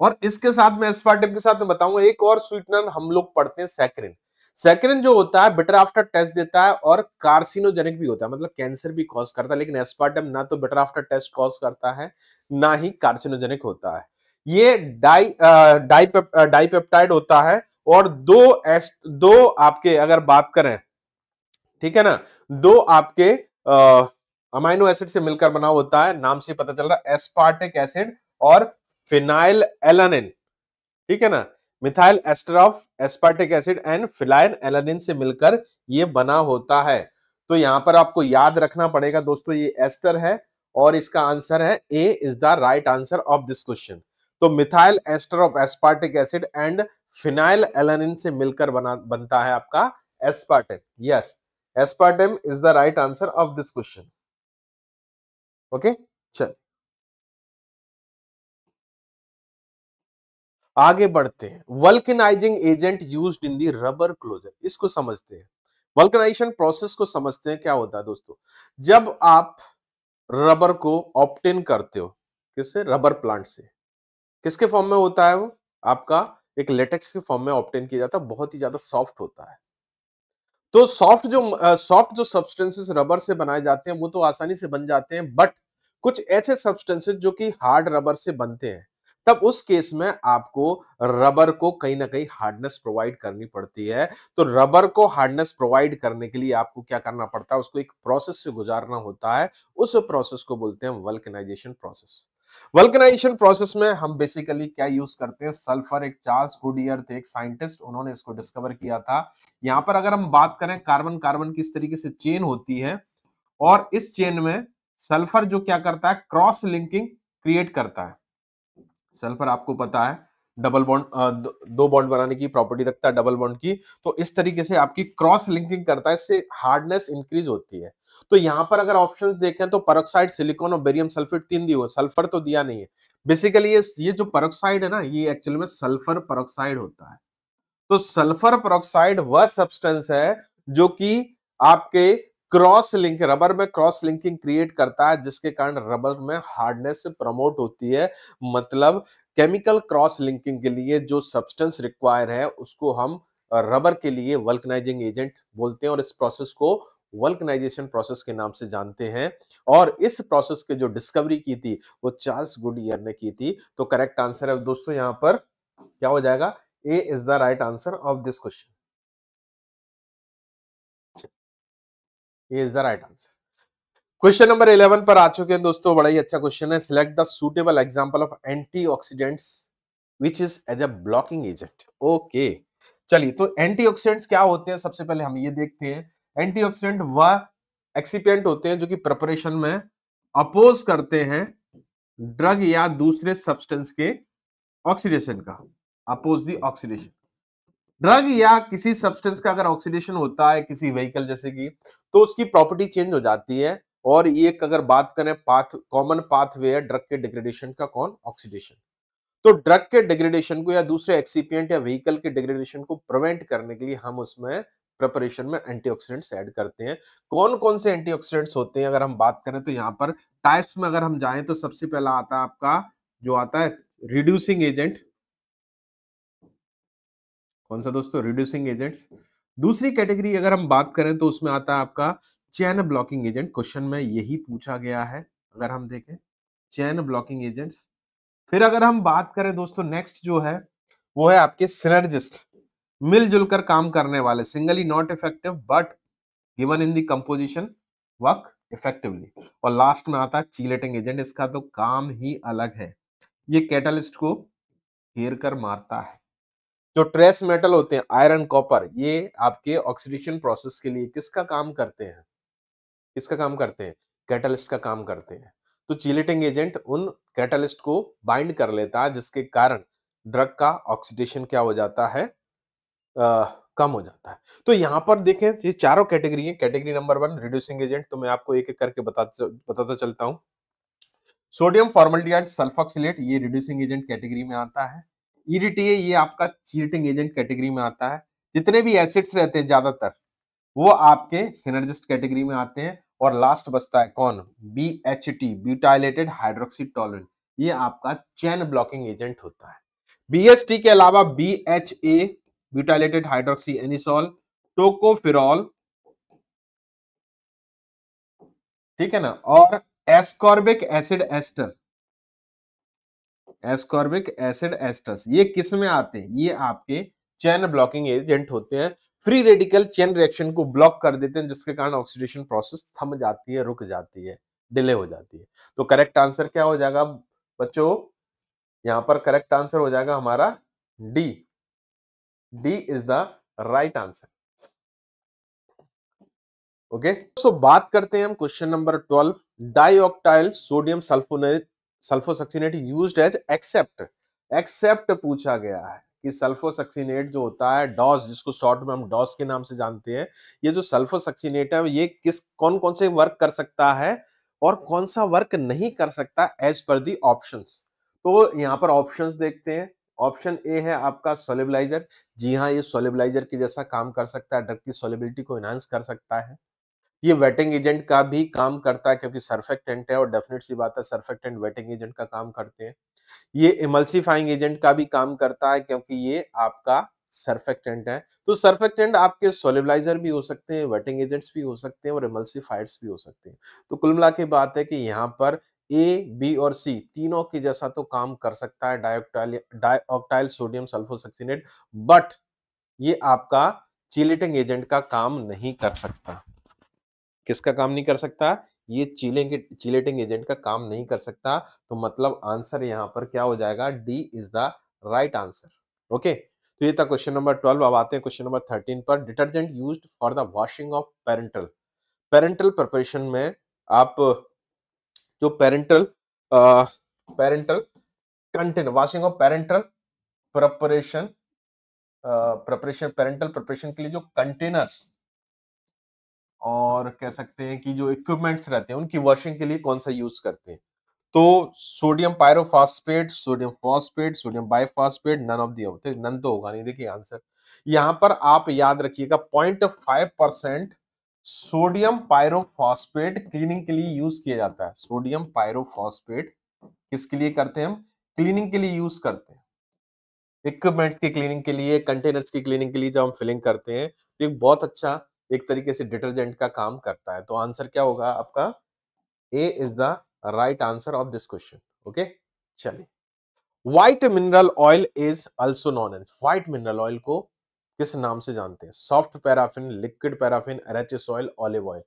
और इसके साथ में एस्पार्टेम के साथ में बताऊंगा एक और स्वीटनर हम लोग पढ़ते हैं, सैकरिन। सैकरिन जो होता है बिटर आफ्टर टेस्ट देता है और कार्सिनोजेनिक भी होता है, मतलब कैंसर भी कॉज करता है। लेकिन एस्पार्टेम ना तो बिटर आफ्टर टेस्ट कॉज करता है, ना ही कार्सिनोजेनिक होता है। ये डाइपेप्टाइड होता है, और दो आपके अगर बात करें, ठीक है ना, दो आपके अमाइनो एसिड से मिलकर बना होता है, नाम से पता चल रहा है, एस्पार्टिक एसिड और फिनाइल एलानिन, ठीक है ना, methyl ester of aspartic acid and phenylalanine से मिलकर ये बना होता है। तो यहां पर आपको याद रखना पड़ेगा दोस्तों, ये एस्टर है और इसका आंसर है A is the right answer of this question. तो methyl ester of aspartic acid and phenylalanine से मिलकर बनता है आपका aspartame. Yes, aspartame is the right answer of this question. Okay, चल आगे बढ़ते हैं। Vulcanizing agent used in the rubber closure, इसको समझते हैं। वल्केनाइजेशन प्रोसेस को समझते हैं, क्या होता है दोस्तों, जब आप रबर को ऑब्टेन करते हो, किससे, रबर प्लांट से, किसके फॉर्म में होता है वो, आपका एक लेटेक्स के फॉर्म में ऑब्टेन किया जाता है, बहुत ही ज्यादा सॉफ्ट होता है। तो सॉफ्ट जो सब्सटेंसेस रबर से बनाए जाते हैं वो तो आसानी से बन जाते हैं, बट कुछ ऐसे सब्सटेंसेस जो कि हार्ड रबर से बनते हैं, तब उस केस में आपको रबर को कहीं ना कहीं हार्डनेस प्रोवाइड करनी पड़ती है। तो रबर को हार्डनेस प्रोवाइड करने के लिए आपको क्या करना पड़ता है, उसको एक प्रोसेस से गुजारना होता है, उस प्रोसेस को बोलते हैं वल्केनाइजेशन प्रोसेस। वल्केनाइजेशन प्रोसेस में हम बेसिकली क्या यूज करते हैं, सल्फर, एक चार्ल्स गुडियर थे एक साइंटिस्ट, उन्होंने इसको डिस्कवर किया था। यहां पर अगर हम बात करें कार्बन कार्बन किस तरीके से चेन होती है, और इस चेन में सल्फर जो क्या करता है, क्रॉस लिंकिंग क्रिएट करता है। सल्फर आपको पता है डबल बॉन्ड, दो बॉन्ड बनाने की प्रॉपर्टी रखता है डबल बॉन्ड की, तो इस तरीके से आपकी क्रॉस लिंकिंग करता है, इससे हार्डनेस इंक्रीज होती है। तो यहां पर अगर ऑप्शंस देखें तो पेरोक्साइड, सिलिकॉन और बेरियम सल्फेट तीन दिए हुए, सल्फर तो दिया नहीं है। बेसिकली ये जो पेरोक्साइड है ना, ये एक्चुअली में सल्फर पेरोक्साइड होता है। तो सल्फर पेरोक्साइड वह सब्सटेंस है जो कि आपके क्रॉस लिंक, रबर में क्रॉस लिंकिंग क्रिएट करता है, जिसके कारण रबर में हार्डनेस प्रमोट होती है। मतलब केमिकल क्रॉस लिंकिंग के लिए जो सब्सटेंस रिक्वायर है उसको हम रबर के लिए वल्कनाइजिंग एजेंट बोलते हैं, और इस प्रोसेस को वल्कनाइजेशन प्रोसेस के नाम से जानते हैं। और इस प्रोसेस के जो डिस्कवरी की थी वो चार्ल्स गुडियर ने की थी। तो करेक्ट आंसर है दोस्तों यहाँ पर क्या हो जाएगा, A is the right answer of this question. A is the right answer. Question number 11 पर आ चुके हैं दोस्तों, बड़ा ही अच्छा क्वेश्चन है। Select the suitable example of antioxidants which is as a blocking agent. Okay, चलिए, तो एंटीऑक्सीडेंट्स क्या होते हैं, सबसे पहले हम ये देखते हैं। एंटीऑक्सीडेंट वह एक्सिपिएंट होते हैं जो कि प्रिपरेशन में अपोज करते हैं ड्रग या दूसरे सब्सटेंस के ऑक्सीडेशन का, अपोज द ऑक्सीडेशन। ड्रग या किसी सब्सटेंस का अगर ऑक्सीडेशन होता है किसी व्हीकल जैसे कि, तो उसकी प्रॉपर्टी चेंज हो जाती है। और ये अगर बात करें पाथ, कॉमन पाथवे है ड्रग के डिग्रेडेशन का, कौन, ऑक्सीडेशन। तो ड्रग के डिग्रेडेशन को या दूसरे एक्सिपिएंट या व्हीकल के डिग्रेडेशन को प्रिवेंट करने के लिए हम उसमें प्रिपरेशन में एंटीऑक्सीडेंट्स ऐड करते हैं। कौन कौन से एंटीऑक्सीडेंट्स होते हैं अगर हम बात करें तो यहाँ पर टाइप्स में अगर हम जाएं तो सबसे पहला आता है आपका जो आता है रिड्यूसिंग एजेंट। कौन सा दोस्तों, रिड्यूसिंग एजेंट्स। दूसरी कैटेगरी अगर हम बात करें तो उसमें आता है आपका चेन ब्लॉकिंग एजेंट, क्वेश्चन में यही पूछा गया है अगर हम देखें, चेन ब्लॉकिंग एजेंट्स। फिर अगर हम बात करें दोस्तों नेक्स्ट जो है वो है आपके सिनर्जिस्ट, मिलजुल कर काम करने वाले, singly not effective but given in the composition work effectively. और लास्ट में आता है चीलेटिंग एजेंट, इसका तो काम ही अलग है, ये कैटलिस्ट को घेर कर मारता है। जो ट्रेस मेटल होते हैं आयरन, कॉपर, ये आपके ऑक्सीडेशन प्रोसेस के लिए किसका काम करते हैं, किसका काम करते हैं, कैटलिस्ट का काम करते हैं। तो चिलेटिंग एजेंट उन कैटलिस्ट को बाइंड कर लेता है, जिसके कारण ड्रग का ऑक्सीडेशन क्या हो जाता है, कम हो जाता है। तो यहां पर देखें ये चारों कैटेगरी है। कैटेगरी नंबर 1 रिड्यूसिंग एजेंट, तो मैं आपको एक एक करके बताता चलता हूं। सोडियम फॉर्मल्डिहाइड सल्फोक्सिलेट, ये रिड्यूसिंग एजेंट कैटेगरी में आता है। ईडीटीए ये आपका चीटिंग एजेंट कैटेगरी में आता है। जितने भी एसिड्स रहते हैं ज्यादातर वो आपके सिनर्जिस्ट कैटेगरी में आते हैं। और लास्ट बचता है कौन, BHT ब्यूटाइलेटेड हाइड्रोक्सी टॉलरेंट, ये आपका चेन ब्लॉकिंग एजेंट होता है। BHT के अलावा BHA butylated hydroxy anisole, tocopherol, ठीक है ना, और ascorbic acid ester, ascorbic acid esters, ये किस में आते हैं, ये आपके चेन ब्लॉकिंग एजेंट होते हैं। फ्री रेडिकल चेन रिएक्शन को ब्लॉक कर देते हैं, जिसके कारण ऑक्सीडेशन प्रोसेस थम जाती है, रुक जाती है, डिले हो जाती है। तो करेक्ट आंसर क्या हो जाएगा बच्चों? यहां पर करेक्ट आंसर हो जाएगा हमारा D. D is the right answer. Okay, तो बात करते हैं हम question number 12। Dioctyl sodium sulphonate sulphosuccinate used as except. Except पूछा गया है कि सल्फोसक्सिनेट जो होता है, डॉस, जिसको शॉर्ट में हम डॉस के नाम से जानते हैं, ये जो सल्फोसक्सिनेट है ये किस कौन कौन से वर्क कर सकता है और कौन सा वर्क नहीं कर सकता एज पर दी ऑप्शंस। तो यहां पर ऑप्शंस देखते हैं। ऑप्शन ए है आपका सोलिबलाइजर। जी हाँ, ये सोलिबलाइजर की जैसा काम कर सकता है, ड्रग की सोलिबिलिटी को एनहांस कर सकता है। ये वेटिंग एजेंट का भी काम करता है क्योंकि सरफेक्टेंट है, और डेफिनेट सी बात है सरफेक्टेंट वेटिंग एजेंट का काम करते हैं। ये इमल्सिफाइंग एजेंट का भी काम करता है क्योंकि ये आपका सरफेक्टेंट है। तो सरफेक्टेंट आपके सोलिबलाइजर भी हो सकते हैं, वेटिंग एजेंट्स भी हो सकते हैं और इमल्सिफायर्स भी हो सकते हैं। तो कुल मिला के बात है कि यहाँ पर ए, बी और सी तीनों की जैसा तो काम कर सकता है डाइऑक्टाइल सोडियम सल्फोसक्सिनेट, बट ये आपका चीलेटिंग एजेंट का काम नहीं कर सकता। किसका काम नहीं कर सकता? ये चीलेटिंग एजेंट का काम नहीं कर सकता। तो मतलब आंसर यहां पर क्या हो जाएगा? D is the right answer. Okay, तो ये था क्वेश्चन नंबर 12। अब आते हैं क्वेश्चन नंबर 13 पर। Detergent used for the washing of parental. Parental preparation में आप जो parental container, washing of parental preparation, parental preparation के लिए जो कंटेनर्स और कह सकते हैं कि जो इक्विपमेंट्स रहते हैं उनकी वॉशिंग के लिए कौन सा यूज करते हैं? तो sodium pyrophosphate, sodium phosphate, sodium biphosphate, none of the above. None तो होगा नहीं। देखिए आंसर यहां पर आप याद रखिएगा 0.5% सोडियम पायरोफॉस्फेट क्लीनिंग के लिए यूज किया जाता है। सोडियम पायरोफॉस्फेट किसके लिए करते हैं हम? क्लीनिंग के लिए यूज करते हैं। इक्विपमेंट्स की क्लीनिंग के लिए, कंटेनर्स की क्लीनिंग के लिए जब हम फिलिंग करते हैं तो एक बहुत अच्छा एक तरीके से डिटर्जेंट का काम करता है। तो आंसर क्या होगा आपका? A is the right answer of this question. Okay, चलिए। White mineral oil is also known as. White mineral oil को किस नाम से जानते हैं? Soft paraffin, liquid paraffin, arachis oil, olive oil.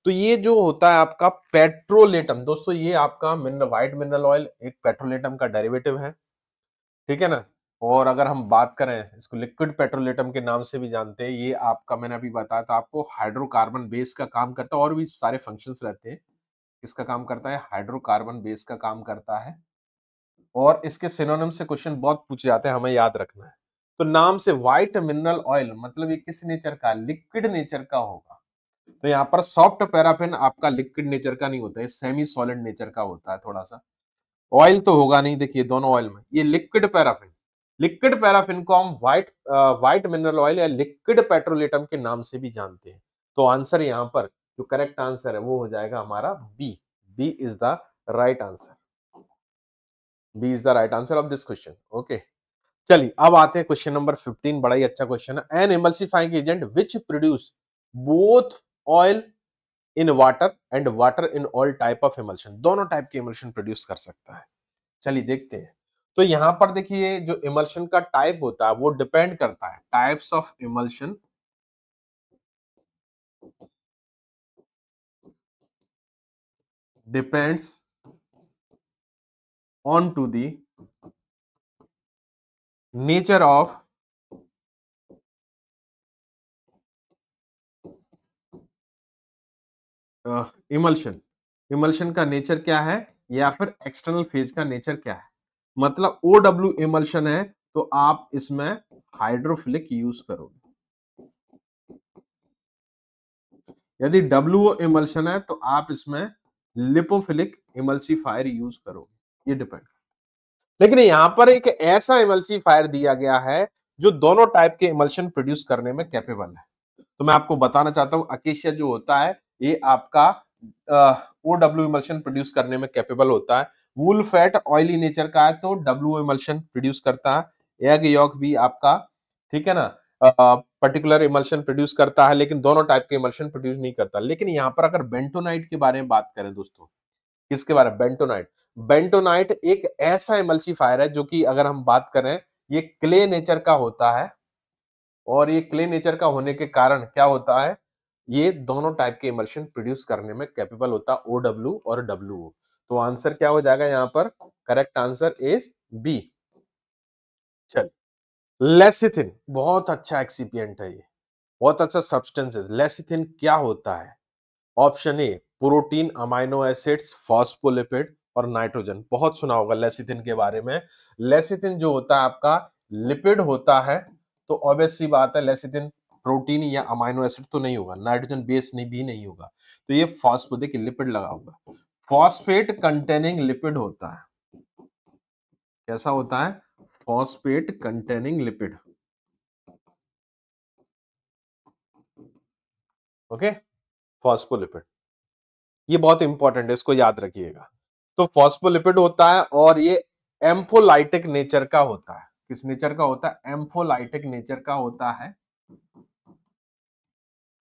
तो ये जो होता है आपका पेट्रोलेटम, दोस्तों ये आपका मिनरल व्हाइट मिनरल ऑयल एक पेट्रोलेटम का डेरिवेटिव है, ठीक है ना। और अगर हम बात करें, इसको लिक्विड पेट्रोलेटम के नाम से भी जानते हैं। ये आपका मैंने अभी बताया था आपको, हाइड्रोकार्बन बेस का काम करता है, और भी सारे फंक्शंस रहते हैं। किसका काम करता है? हाइड्रोकार्बन बेस का काम करता है। और इसके सिनोनिम से क्वेश्चन बहुत पूछे जाते हैं, हमें याद रखना है। तो नाम से व्हाइट मिनरल ऑयल मतलब ये किस नेचर का? लिक्विड नेचर का होगा। तो यहाँ पर सॉफ्ट पैराफिन आपका लिक्विड नेचर का नहीं होता है, सेमी सॉलिड नेचर का होता है थोड़ा सा। ऑयल तो होगा नहीं, देखिए दोनों ऑयल में। ये लिक्विड पैराफिन, लिक्विड पैराफिन को हम व्हाइट मिनरल ऑयल या लिक्विड पेट्रोलेटम के नाम से भी जानते हैं। तो आंसर यहाँ पर जो करेक्ट आंसर है वो हो जाएगा हमारा B. B is the right answer. B is the right answer of this question. Okay, चलिए अब आते हैं क्वेश्चन नंबर 15। बड़ा ही अच्छा क्वेश्चन है। An emulsifying agent which produce both oil in water and water in all type of emulsion. दोनों टाइप के इमल्शन प्रोड्यूस कर सकता है। चलिए देखते हैं। तो यहां पर देखिए जो इमल्शन का टाइप होता है वो डिपेंड करता है, types of emulsion depends on to the nature of emulsion. Emulsion का नेचर क्या है या फिर एक्सटर्नल फेज का नेचर क्या है। मतलब OW इमल्शन है तो आप इसमें हाइड्रोफिलिक यूज करोगे, यदि WO इमल्शन है तो आप इसमें लिपोफिलिक इमल्सिफायर यूज करोगे। ये डिपेंड। लेकिन यहां पर एक ऐसा इमल्सिफायर दिया गया है जो दोनों टाइप के इमल्शन प्रोड्यूस करने में कैपेबल है। तो मैं आपको बताना चाहता हूं, अकेशिया जो होता है ये आपका OW इमल्शन प्रोड्यूस करने में कैपेबल होता है। वूल फैट ऑयली नेचर का है तो WO इमल्शन प्रोड्यूस करता है। एग यॉक भी आपका, ठीक है ना, पर्टिकुलर इमल्शन प्रोड्यूस करता है, लेकिन दोनों टाइप के इमल्शन प्रोड्यूस नहीं करता। लेकिन यहाँ पर अगर बेंटोनाइट के बारे में बात करें दोस्तों, किसके बारे में? बेंटोनाइट। बेंटोनाइट एक ऐसा इमल्सिफायर है जो कि अगर हम बात करें ये क्ले नेचर का होता है, और ये क्ले नेचर का होने के कारण क्या होता है, ये दोनों टाइप के इमल्शन प्रोड्यूस करने में कैपेबल होता है, OW और WO। तो आंसर क्या हो जाएगा यहाँ पर, करेक्ट आंसर इज बी। चल, लेसिथिन बहुत अच्छा एक्सिपिएंट है, ये बहुत अच्छा सब्सटेंस है। लेसिथिन क्या होता है? Option A protein, amino acids, phospholipid और नाइट्रोजन। बहुत सुना होगा लेसिथिन के बारे में। लेसिथिन जो होता है आपका लिपिड होता है, तो ऑब्वियस सी बात है लेसिथिन प्रोटीन या अमाइनो एसिड तो नहीं होगा, नाइट्रोजन बेस नहीं भी नहीं होगा, तो ये फॉस्फो, देखिए लिपिड लगा होगा, फॉस्फेट कंटेनिंग लिपिड होता है। कैसा होता है? Phosphate containing lipid. Okay, phospholipid, ये बहुत इंपॉर्टेंट है, इसको याद रखिएगा। तो फॉस्फोलिपिड होता है और ये एम्फोलाइटिक नेचर का होता है। किस नेचर का होता है? एम्फोलाइटिक नेचर का होता है।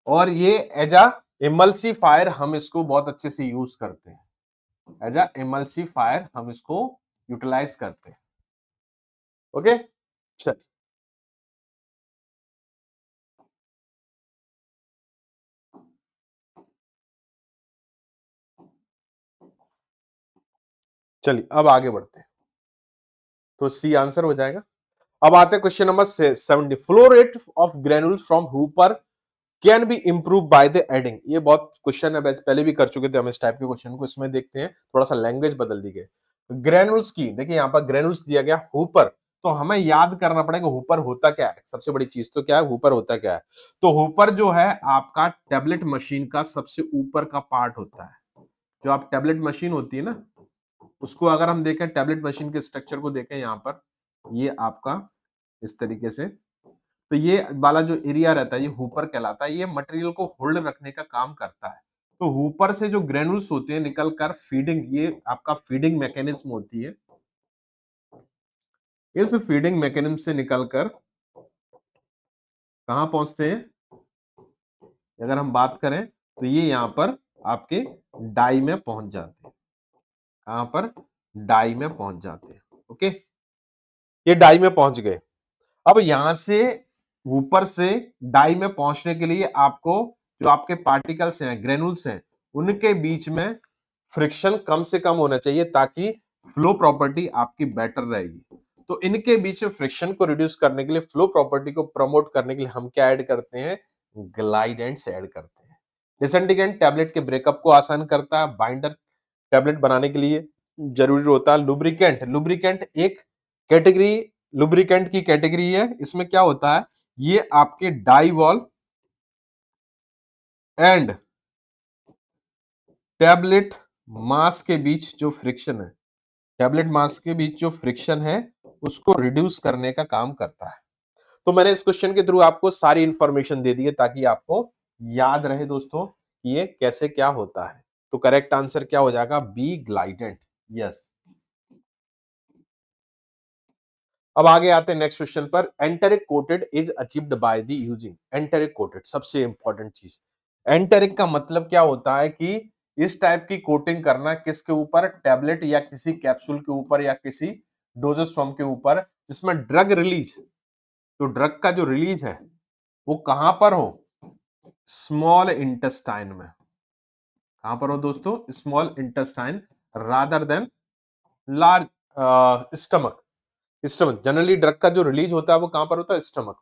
और ये एज अ इमल्सिफायर हम इसको बहुत अच्छे से यूज करते हैं। एज अ इमल्सिफायर हम इसको यूटिलाइज करते हैं। ओके, चल चलिए अब आगे बढ़ते हैं, तो सी आंसर हो जाएगा। अब आते हैं question number 70। Flow rate of granules from Hooper can be improve by the adding. ये बहुत क्वेश्चन है, पहले भी कर चुके थे हम इस टाइप के क्वेश्चन को, इसमें देखते हैं थोड़ा सा लैंग्वेज बदल दी गई। ग्रेनुल्स की, देखिए यहाँ पर ग्रेनुल्स दिया गया हुपर, तो हमें याद करना पड़ेगा हुपर होता क्या है। सबसे बड़ी चीज तो क्या है, हुपर होता क्या है? तो हुपर जो है आपका टैबलेट मशीन का सबसे ऊपर का पार्ट होता है। जो आप टैबलेट मशीन होती है ना, उसको अगर हम देखें, टैबलेट मशीन के स्ट्रक्चर को देखें यहाँ पर, ये आपका इस तरीके से, तो ये वाला जो एरिया रहता है ये हुपर कहलाता है। ये मटेरियल को होल्ड रखने का काम करता है। तो हुपर से जो ग्रेनुल्स होते हैं निकलकर फीडिंग, ये आपका फीडिंग मैकेनिज्म होती है। इस फीडिंग मैकेनिज्म से निकलकर कहां पहुंचते हैं? अगर हम बात करें तो ये यहां पर आपके डाई में पहुंच जाते हैं। कहां पर? डाई में पहुंच जाते हैं। ओके, ये डाई में पहुंच गए। अब यहां से ऊपर से डाई में पहुंचने के लिए आपको जो आपके पार्टिकल्स हैं, ग्रेनुल्स हैं, उनके बीच में फ्रिक्शन कम से कम होना चाहिए ताकि फ्लो प्रॉपर्टी आपकी बेटर रहेगी। तो इनके बीच में फ्रिक्शन को रिड्यूस करने के लिए, फ्लो प्रॉपर्टी को प्रमोट करने के लिए हम क्या ऐड करते हैं? ग्लाइडेंट्स ऐड करते हैं। डिसएंटीगेंट टैबलेट के ब्रेकअप को आसान करता है। बाइंडर टैबलेट बनाने के लिए जरूरी होता है। लुब्रिकेंट, लुब्रिकेंट एक कैटेगरी, लुब्रिकेंट की कैटेगरी है। इसमें क्या होता है? ये आपके डाई वॉल एंड टैबलेट मास के बीच जो फ्रिक्शन है, टैबलेट मास के बीच जो फ्रिक्शन है उसको रिड्यूस करने का काम करता है। तो मैंने इस क्वेश्चन के थ्रू आपको सारी इंफॉर्मेशन दे दी है ताकि आपको याद रहे दोस्तों ये कैसे क्या होता है। तो करेक्ट आंसर क्या हो जाएगा? B, glidant. यस। अब आगे आते हैं नेक्स्ट क्वेश्चन पर। Enteric coated is achieved by the using. Enteric coated सबसे इंपॉर्टेंट चीज। एंटेरिक का मतलब क्या होता है कि इस टाइप की कोटिंग करना किसके ऊपर? टैबलेट या किसी कैप्सूल के ऊपर या किसी डोजेस फॉर्म के ऊपर जिसमें ड्रग रिलीज, तो ड्रग का जो रिलीज है वो कहां पर हो? स्मॉल इंटेस्टाइन में। कहां पर हो दोस्तों? Small intestine rather than large stomach. Stomach, generally drug का जो रिलीज होता है वो कहां पर होता है? स्टमक।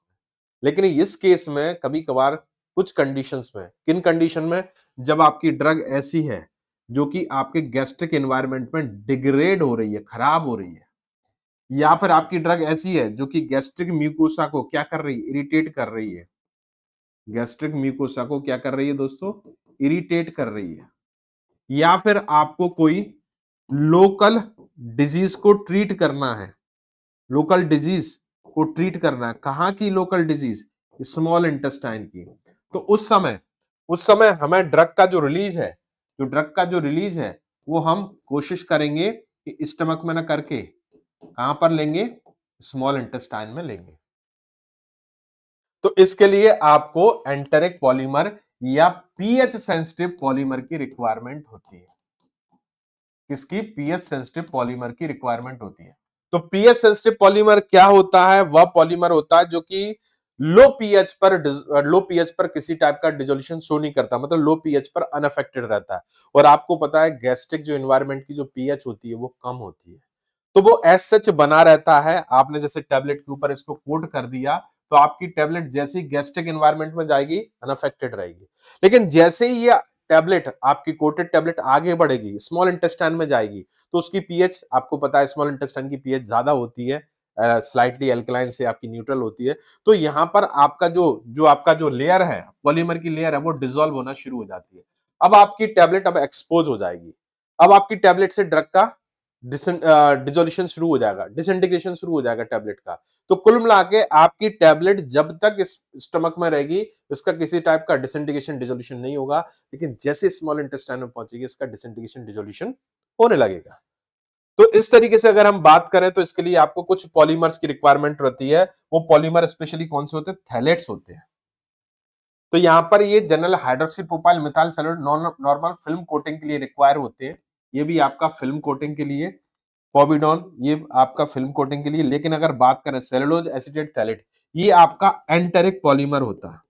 लेकिन इस केस में कभी कभार कुछ कंडीशंस में, किन कंडीशन में? जब आपकी ड्रग ऐसी है जो कि आपके गैस्ट्रिक एनवायरनमेंट में डिग्रेड हो रही है, खराब हो रही है, या फिर आपकी ड्रग ऐसी है जो कि गैस्ट्रिक म्यूकोसा को क्या कर रही है? इरिटेट कर रही है। गैस्ट्रिक म्यूकोसा को क्या कर रही है दोस्तों? इरिटेट कर रही है। या फिर आपको कोई लोकल डिजीज को ट्रीट करना है, लोकल डिजीज को ट्रीट करना है। कहां की लोकल डिजीज? स्मॉल इंटेस्टाइन की। तो उस समय हमें ड्रग का जो रिलीज है, जो ड्रग का जो रिलीज है वो हम कोशिश करेंगे कि स्टमक में ना करके कहां पर लेंगे? स्मॉल इंटेस्टाइन में लेंगे। तो इसके लिए आपको एंटेरिक पॉलीमर या पीएच सेंसिटिव पॉलीमर की रिक्वायरमेंट होती है। किसकी? पीएच सेंसिटिव पॉलीमर की रिक्वायरमेंट होती है। तो पीएच सेंसिटिव पॉलीमर क्या होता है? वह पॉलीमर होता है जो कि लो पीएच पर किसी टाइप का डिजोल्यूशन शो नहीं करता, मतलब लो पीएच पर अनअफेक्टेड रहता है। और आपको पता है गैस्ट्रिक जो एनवायरनमेंट की जो पीएच होती है वो कम होती है, तो वो एज सच बना रहता है। आपने जैसे टेबलेट के ऊपर इसको कोट कर दिया, तो आपकी टेबलेट जैसे ही गैस्ट्रिक एनवायरनमेंट में जाएगी अनअफेक्टेड रहेगी। लेकिन जैसे ही ये टेबलेट, आपकी कोटेड टेबलेट आगे बढ़ेगी, स्मॉल इंटेस्टाइन में जाएगी, तो उसकी पीएच आपको पता है स्मॉल इंटेस्टाइन की पीएच ज्यादा होती है, स्लाइटली अल्कलाइन से आपकी न्यूट्रल होती है। तो यहां पर आपका आपका जो लेयर है, पॉलीमर की लेयर है, वो डिसॉल्व होना शुरू हो जाती है। अब आपकी टेबलेट अब एक्सपोज हो जाएगी। अब आपकी टेबलेट से ड्रग का डिजोल्यूशन शुरू हो जाएगा, डिसइंटीग्रेशन शुरू हो जाएगा टेबलेट का। तो कुल मिला के आपकी टेबलेट जब तक इस स्टमक में रहेगी, इसका किसी टाइप का डिसइंटीग्रेशन डिजोल्यूशन नहीं होगा। लेकिन जैसे स्मॉल इंटेस्टाइन में पहुंचेगी, इसका डिसइंटीग्रेशन डिजोल्यूशन होने लगेगा। तो इस तरीके से अगर हम बात करें, तो इसके लिए आपको कुछ पॉलीमर्स की रिक्वायरमेंट रहती है। वो पॉलीमर स्पेशली कौन से होते हैं? थैलेट्स होते हैं। तो यहां पर ये general hydroxy propyl methyl cellulose normal film coating के लिए रिक्वायर होते हैं। ये भी आपका फिल्म कोटिंग के लिए, पॉविडॉन ये आपका फिल्म कोटिंग के लिए। लेकिन अगर बात करें सेलुलोज एसीटेट थैलेट, ये आपका एंटेरिक पॉलीमर होता है।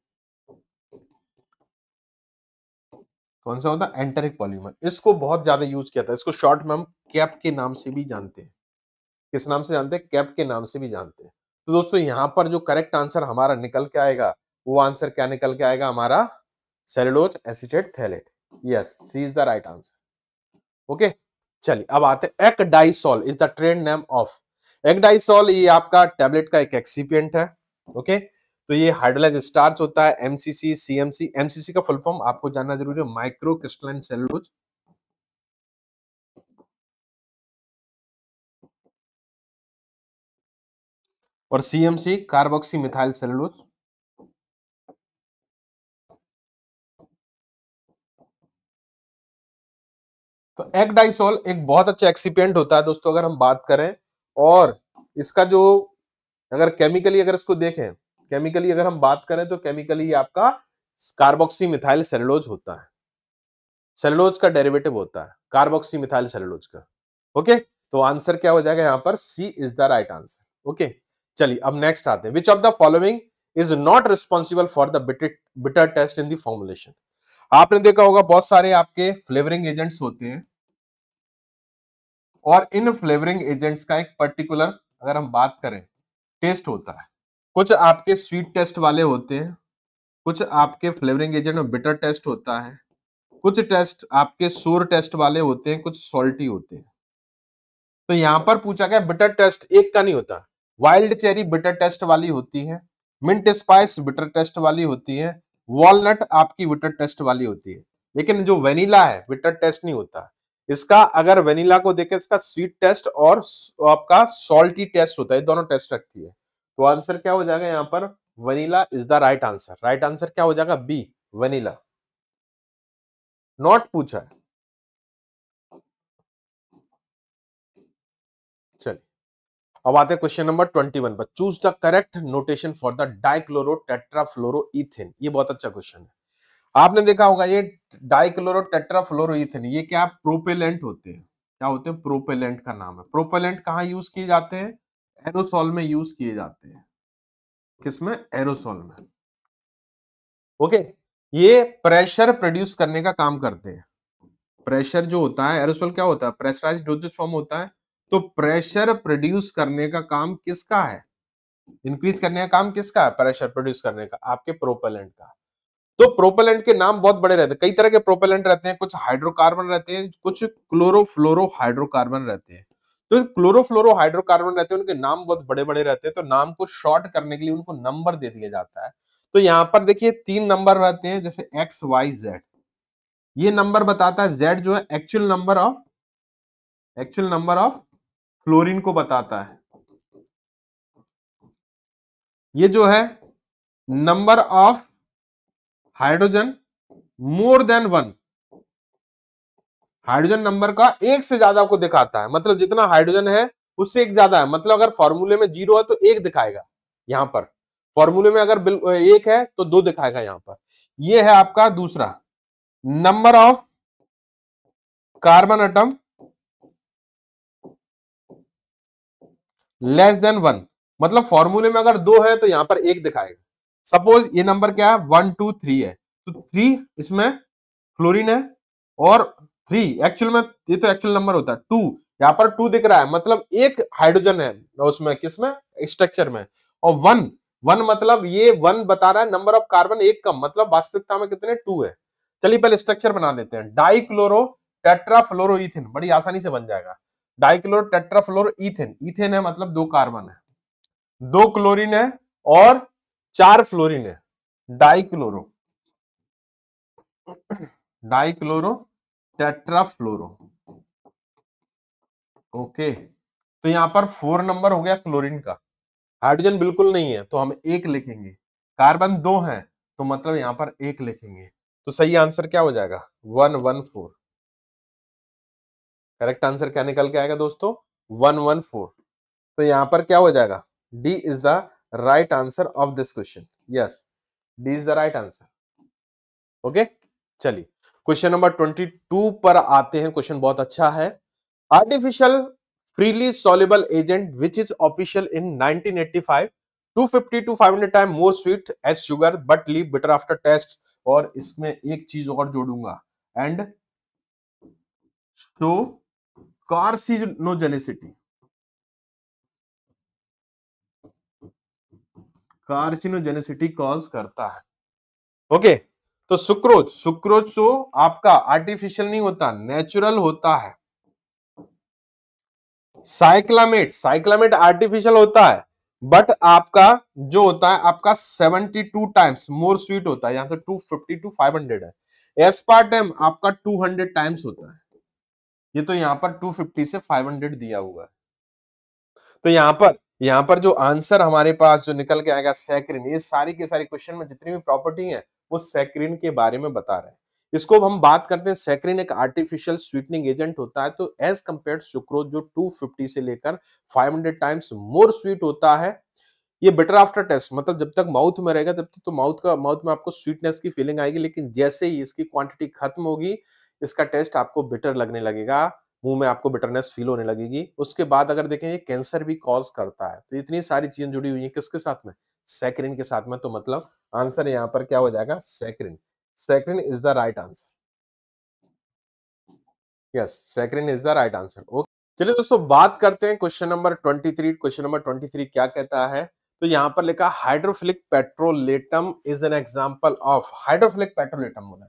कौन सा होता है? Enteric polymer. इसको बहुत ज्यादा यूज किया था, इसको शॉर्ट में हम कैप के नाम से भी जानते हैं। किस नाम से जानते हैं? कैप के नाम से भी जानते हैं। तो दोस्तों यहां पर जो करेक्ट आंसर हमारा निकल के आएगा, वो आंसर क्या निकल के आएगा हमारा? Cellulose acetate phthalate. Yes, C is the right answer. Okay, चलिए अब आते हैं Ecdysol is the trade name of. Ecdysol ये आपका टैबलेट का एक एक्सिपिएंट है। ओके, तो ये हाइड्रोलाइज स्टार्च होता है, एमसीसी, सीएमसी। एमसीसी का फुल फॉर्म आपको जानना जरूरी है, माइक्रो क्रिस्टलाइन सेलुलोज। और सीएमसी कार्बोक्सी मिथाइल सेलुलोज। तो एक्डाइसोल एक बहुत अच्छा एक्सिपिएंट होता है दोस्तों, अगर हम बात करें। और इसका जो, अगर केमिकली अगर इसको देखें, केमिकली अगर हम बात करें, तो केमिकली आपका कार्बोक्सी मिथाइल सेलुलोज होता है। सेलुलोज का डेरिवेटिव होता है कार्बोक्सी मिथाइल सेलुलोज का। ओके, तो आंसर क्या हो जाएगा यहां पर? C is the right answer. Okay, चलिए अब नेक्स्ट आते हैं। Which of the following is not responsible for the bitter taste in the formulation. आपने देखा होगा बहुत सारे आपके फ्लेवरिंग एजेंट्स होते हैं, और इन फ्लेवरिंग एजेंट्स का एक पर्टिकुलर, अगर हम बात करें, टेस्ट होता है। कुछ आपके स्वीट टेस्ट वाले होते हैं, कुछ आपके फ्लेवरिंग एजेंट में बिटर टेस्ट होता है, कुछ टेस्ट आपके सोर टेस्ट वाले होते हैं, कुछ सॉल्टी होते हैं। तो यहां पर पूछा गया बिटर टेस्ट एक का नहीं होता। वाइल्ड चेरी बिटर टेस्ट वाली होती है, मिंट स्पाइस बिटर टेस्ट वाली होती है, वॉलनट आपकी बिटर टेस्ट वाली होती है। लेकिन जो वेनिला है बिटर टेस्ट नहीं होता। इसका अगर वेनिला को देखें, इसका स्वीट टेस्ट और आपका सॉल्टी टेस्ट होता है, दोनों टेस्ट रखती है। तो आंसर क्या हो जाएगा यहां पर? Vanilla is the right answer. Right answer क्या हो जाएगा? B, vanilla. नॉट पूछा है। चलिए अब आते हैं क्वेश्चन नंबर 21 पर। Choose the correct notation for the dichloro tetrafluoroethane. ये बहुत अच्छा क्वेश्चन है। आपने देखा होगा ये डाइक्लोरो टेट्राफ्लोरोईथेन, ये क्या प्रोपेलेंट होते हैं। क्या होते हैं? प्रोपेलेंट का नाम है। प्रोपेलेंट कहाँ यूज किए जाते हैं? एरोसॉल में यूज किए जाते हैं। किसमें? एरोसॉल में। ओके, ये प्रेशर प्रोड्यूस करने का काम करते हैं। प्रेशर जो होता है, एरोसोल क्या होता है? प्रेशराइज्ड डोसेज फॉर्म होता है। तो प्रेशर प्रोड्यूस करने का काम किसका है? इंक्रीज करने का काम किसका है? प्रेशर प्रोड्यूस करने का आपके प्रोपेलेंट का। तो प्रोपेलेंट के नाम बहुत बड़े रहते हैं, कई तरह के प्रोपेलेंट रहते हैं। कुछ हाइड्रोकार्बन रहते हैं, कुछ क्लोरोफ्लोरो हाइड्रोकार्बन रहते हैं। तो क्लोरोफ्लोरो हाइड्रोकार्बन रहते हैं, उनके नाम बहुत बड़े बड़े रहते हैं। तो नाम को शॉर्ट करने के लिए उनको नंबर दे दिया जाता है। तो यहां पर देखिए 3 नंबर रहते हैं, जैसे एक्स वाई जेड। ये नंबर बताता है, जेड जो है एक्चुअल नंबर ऑफ फ्लोरीन को बताता है। ये जो है number of hydrogen more than 1, hydrogen number का एक से ज्यादा को दिखाता है। मतलब जितना हाइड्रोजन है उससे एक ज्यादा है। मतलब अगर फॉर्मूले में 0 है तो 1 दिखाएगा यहां पर। फॉर्मूले में अगर 1 है तो 2 दिखाएगा यहां पर। ये है आपका दूसरा, number of carbon atom less than 1। मतलब फॉर्मूले में अगर 2 है तो यहां पर 1 दिखाएगा। सपोज ये नंबर क्या है, 1 2 3 है, तो 3 इसमें फ्लोरीन है, और 3 एक्चुअल में, ये तो एक्चुअल नंबर होता है, 2 यहाँ पर 2 दिख रहा है, मतलब एक हाइड्रोजन है उसमें, किसमें, स्ट्रक्चर में, और 1 1 मतलब ये 1 बता रहा है नंबर ऑफ कार्बन एक कम, मतलब वास्तविकता में कितने, 2 है। चलिए पहले स्ट्रक्चर बना देते हैं। डाइक्लोरो टेट्राफ्लोरोईथेन, बड़ी आसानी से बन जाएगा। डाइक्लोरो टेट्राफ्लोरोईथेन, ईथेन है मतलब 2 कार्बन है, 2 क्लोरीन है, और 4 फ्लोरीन है। Dichloro dichloro tetrafluoro, okay. तो यहां पर 4 नंबर हो गया क्लोरीन का, हाइड्रोजन बिल्कुल नहीं है तो हम 1 लिखेंगे, कार्बन 2 है तो मतलब यहां पर 1 लिखेंगे। तो सही आंसर क्या हो जाएगा, 114। करेक्ट आंसर क्या निकल के आएगा दोस्तों, 114। तो यहां पर क्या हो जाएगा, D is the right answer of this question. Yes, D is the right answer. Okay, चलिए क्वेश्चन नंबर 22 पर आते हैं। क्वेश्चन बहुत अच्छा है। Artificial freely soluble agent which is official in 1985, 250 to 500 time more sweet as sugar but leave bitter aftertaste. और इसमें एक चीज और जोड़ूंगा, and show carcinogenicity, carcinogenicity cause करता है। ओके, तो सुक्रोज, सुक्रोज तो आपका आर्टिफिशियल नहीं होता, नेचुरल होता है। साइक्लामेट, साइक्लामेट आर्टिफिशियल होता है, बट आपका जो होता है आपका 72 टाइम्स मोर स्वीट होता है, यहां से 250 टू 500 है। एस्पार्टेम आपका 200 टाइम्स होता है, ये तो यहां पर 250 से 500 दिया हुआ है। तो यहां पर जो आंसर हमारे पास जो निकल के आएगा सैकरिन, ये सारी के सारी क्वेश्चन में जितनी भी प्रॉपर्टी है वो सैकरिन के बारे में बता रहे हैं। इसको हम बात करते हैं, सैकरिन एक आर्टिफिशियल स्वीटनिंग एजेंट होता है, तो एज कंपेयर सुक्रोज जो 250 से लेकर 500 टाइम्स मोर स्वीट होता है, ये बेटर आफ्टर टेस्ट, मतलब जब तक माउथ में रहेगा तब तक तो माउथ में आपको स्वीटनेस की फीलिंग आएगी, लेकिन जैसे ही इसकी क्वांटिटी खत्म होगी, इसका टेस्ट आपको बिटर लगने लगेगा, मुंह में आपको बिटरनेस फील होने लगेगी। उसके बाद अगर देखें ये कैंसर भी कॉज करता है। तो इतनी सारी चीजें जुड़ी हुई हैं किसके साथ में, सैकरिन के साथ में। तो मतलब आंसर यहाँ पर क्या हो जाएगा, saccharin. Saccharin is the right answer. Yes, saccharin is the right answer. Okay, चलिए दोस्तों बात करते हैं क्वेश्चन नंबर 23। क्वेश्चन नंबर 23 क्या कहता है, तो यहां पर लिखा hydrophilic petrolatum is an example of, hydrophilic petrolatum बोला।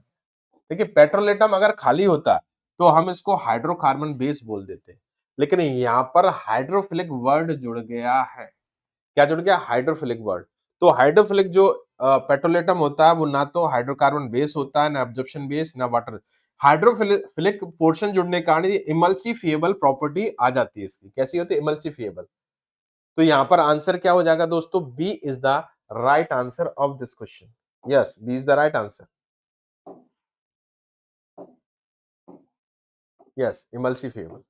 देखिए पेट्रोलेटम अगर खाली होता तो हम इसको हाइड्रोकार्बन बेस बोल देते, लेकिन यहाँ पर हाइड्रोफिलिक वर्ड जुड़ गया है। क्या जुड़ गया, हाइड्रोफिलिक वर्ड। तो हाइड्रोफिलिक जो पेट्रोलेटम होता है वो ना तो हाइड्रोकार्बन बेस होता है, ना एब्जॉर्प्शन बेस, ना वाटर। हाइड्रोफिलिक पोर्शन जुड़ने के कारण ये इमल्सिफिएबल प्रॉपर्टी आ जाती है इसकी। कैसी होती है, इमल्सिफिएबल। तो यहाँ पर आंसर क्या हो जाएगा दोस्तों, B is the right answer of this question. Yes, B is the right answer. Yes, emulsifiable.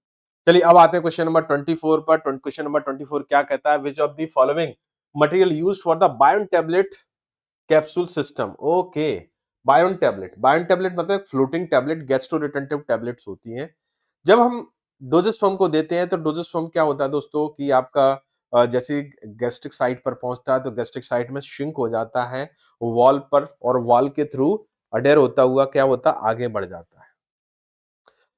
चलिए अब आते हैं क्वेश्चन नंबर 24 पर। क्वेश्चन नंबर 24 क्या कहता है, which of the following material used for the buoyant tablet capsule system. Okay, buoyant tablet, buoyant tablet मतलब floating tablet, gastro retentive tablets होती हैं। जब हम डोजेस फॉर्म को देते हैं तो डोजेस फॉर्म क्या होता है दोस्तों, कि आपका जैसे गैस्ट्रिक साइट पर पहुंचता है तो गैस्ट्रिक साइट में श्रिंक हो जाता है वॉल पर, और वॉल के थ्रू अडेर होता हुआ क्या होता है, आगे बढ़ जाता है।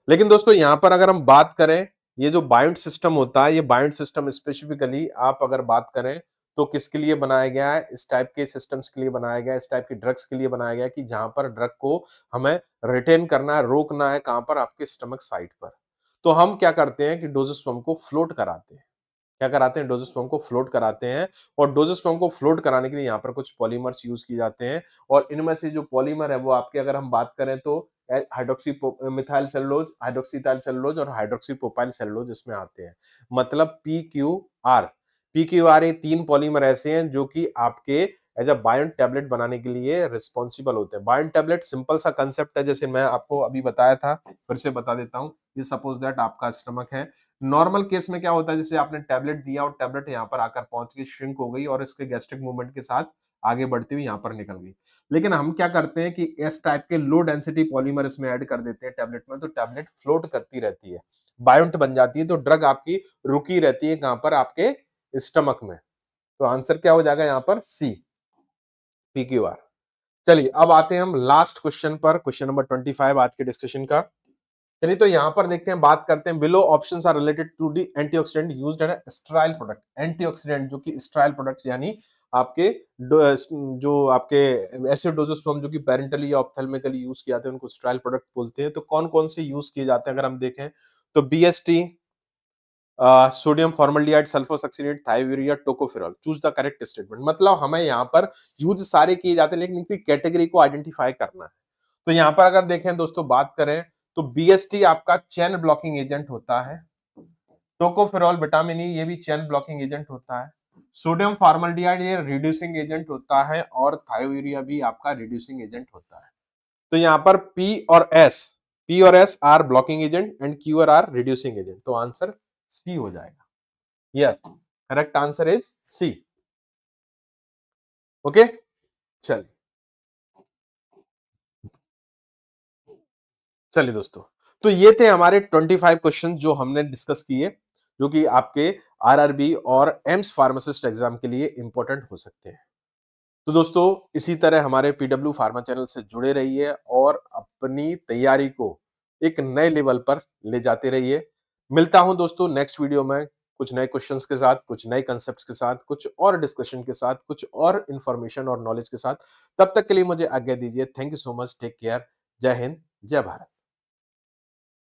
लेकिन दोस्तों यहां पर अगर हम बात करें, ये जो बायोंट सिस्टम होता है, ये बायोंट सिस्टम स्पेसिफिकली आप अगर बात करें तो किसके लिए बनाया गया है, इस टाइप के सिस्टम्स के लिए बनाया गया है, इस टाइप की ड्रग्स के लिए बनाया गया है, कि जहां पर ड्रग को हमें रिटेन करना है, रोकना है, कहां पर, आपके स्टमक साइट पर। तो हम क्या करते हैं कि डोजेस फॉर्म को फ्लोट कराते हैं। क्या कराते हैं, डोजेस फॉर्म को फ्लोट कराते हैं। और डोजेस फॉर्म को फ्लोट कराने के लिए यहाँ पर कुछ पॉलीमर्स यूज किए जाते हैं, और इनमें से जो पॉलीमर है वो आपके, अगर हम बात करें तो हाइड्रोक्सी मिथाइल सेलुलोज, हाइड्रोक्सीटाइल सेलुलोज और हाइड्रोक्सी प्रोपाइल सेलुलोज इसमें आते हैं। मतलब पी क्यू आर ये 3 पॉलीमर ऐसे हैं जो कि आपके एज अ बायोन टैबलेट बनाने के लिए रिस्पॉन्सिबल होते हैं। बायोन टैबलेट सिंपल सा कंसेप्ट है, जैसे मैं आपको अभी बताया था, फिर से बता देता हूँ। ये सपोज दैट आपका स्टमक है। नॉर्मल केस में क्या होता है, जैसे आपने टैबलेट दिया और टैबलेट यहाँ पर आकर पहुंच गई, श्रिंक हो गई और इसके गैस्ट्रिक मूवमेंट के साथ आगे बढ़ती हुई यहाँ पर निकल गई। लेकिन हम क्या करते हैं कि इस टाइप के लो डेंसिटी पॉलीमर इसमें ऐड कर देते हैं टैबलेट में, तो टैबलेट फ्लोट करती रहती है, बायोंट बन जाती है, तो ड्रग आपकी रुकी रहती है कहां पर, आपके स्टमक में। तो आंसर क्या हो जाएगा यहाँ पर, सी। PQR। चलिए अब आते हैं हम लास्ट क्वेश्चन पर, क्वेश्चन नंबर 25 आज के डिस्कशन का। चलिए तो यहां पर देखते हैं, बात करते हैं, below options are related to the antioxidant used in sterile product. Antioxidant जो कि स्टेराइल प्रोडक्ट्स यानी आपके जो आपके एसिडोजोस्पर्म जो कि पेरेंटली या ऑप्थेल्मिकली यूज किए जाते हैं उनको स्टेराइल प्रोडक्ट बोलते हैं। तो कौन कौन से यूज किए जाते हैं अगर हम देखें तो BST, sodium formaldehyde, sulphosuccinate, thiourea, tocopherol. Choose the correct statement. मतलब हमें यहाँ पर यूज सारे किए जाते हैं लेकिन इनकी कैटेगरी को आइडेंटिफाई करना है। तो यहाँ पर अगर देखें दोस्तों, बात करें तो BST आपका चेन ब्लॉकिंग एजेंट होता है। टोकोफेरॉल विटामिन ई, ये भी चेन ब्लॉकिंग एजेंट होता है। सोडियम फॉर्मल्डिहाइड ये रिड्यूसिंग एजेंट होता है और थायोयूरिया भी आपका रिड्यूसिंग एजेंट होता है। तो यहाँ पर P और S are blocking agent and Q are reducing agent. तो आंसर सी हो जाएगा। Yes, correct answer is C. Okay, चलिए चलिए दोस्तों, तो ये थे हमारे 25 क्वेश्चन जो हमने डिस्कस किए, जो कि आपके RRB और एम्स फार्मासिस्ट एग्जाम के लिए इंपॉर्टेंट हो सकते हैं। तो दोस्तों इसी तरह हमारे PW फार्मा चैनल से जुड़े रहिए और अपनी तैयारी को एक नए लेवल पर ले जाते रहिए। मिलता हूं दोस्तों नेक्स्ट वीडियो में कुछ नए क्वेश्चंस के साथ, कुछ नए कंसेप्ट्स के साथ, कुछ और डिस्कशन के साथ, कुछ और इंफॉर्मेशन और नॉलेज के साथ। तब तक के लिए मुझे आज्ञा दीजिए। Thank you so much, take care, जय हिंद, जय भारत।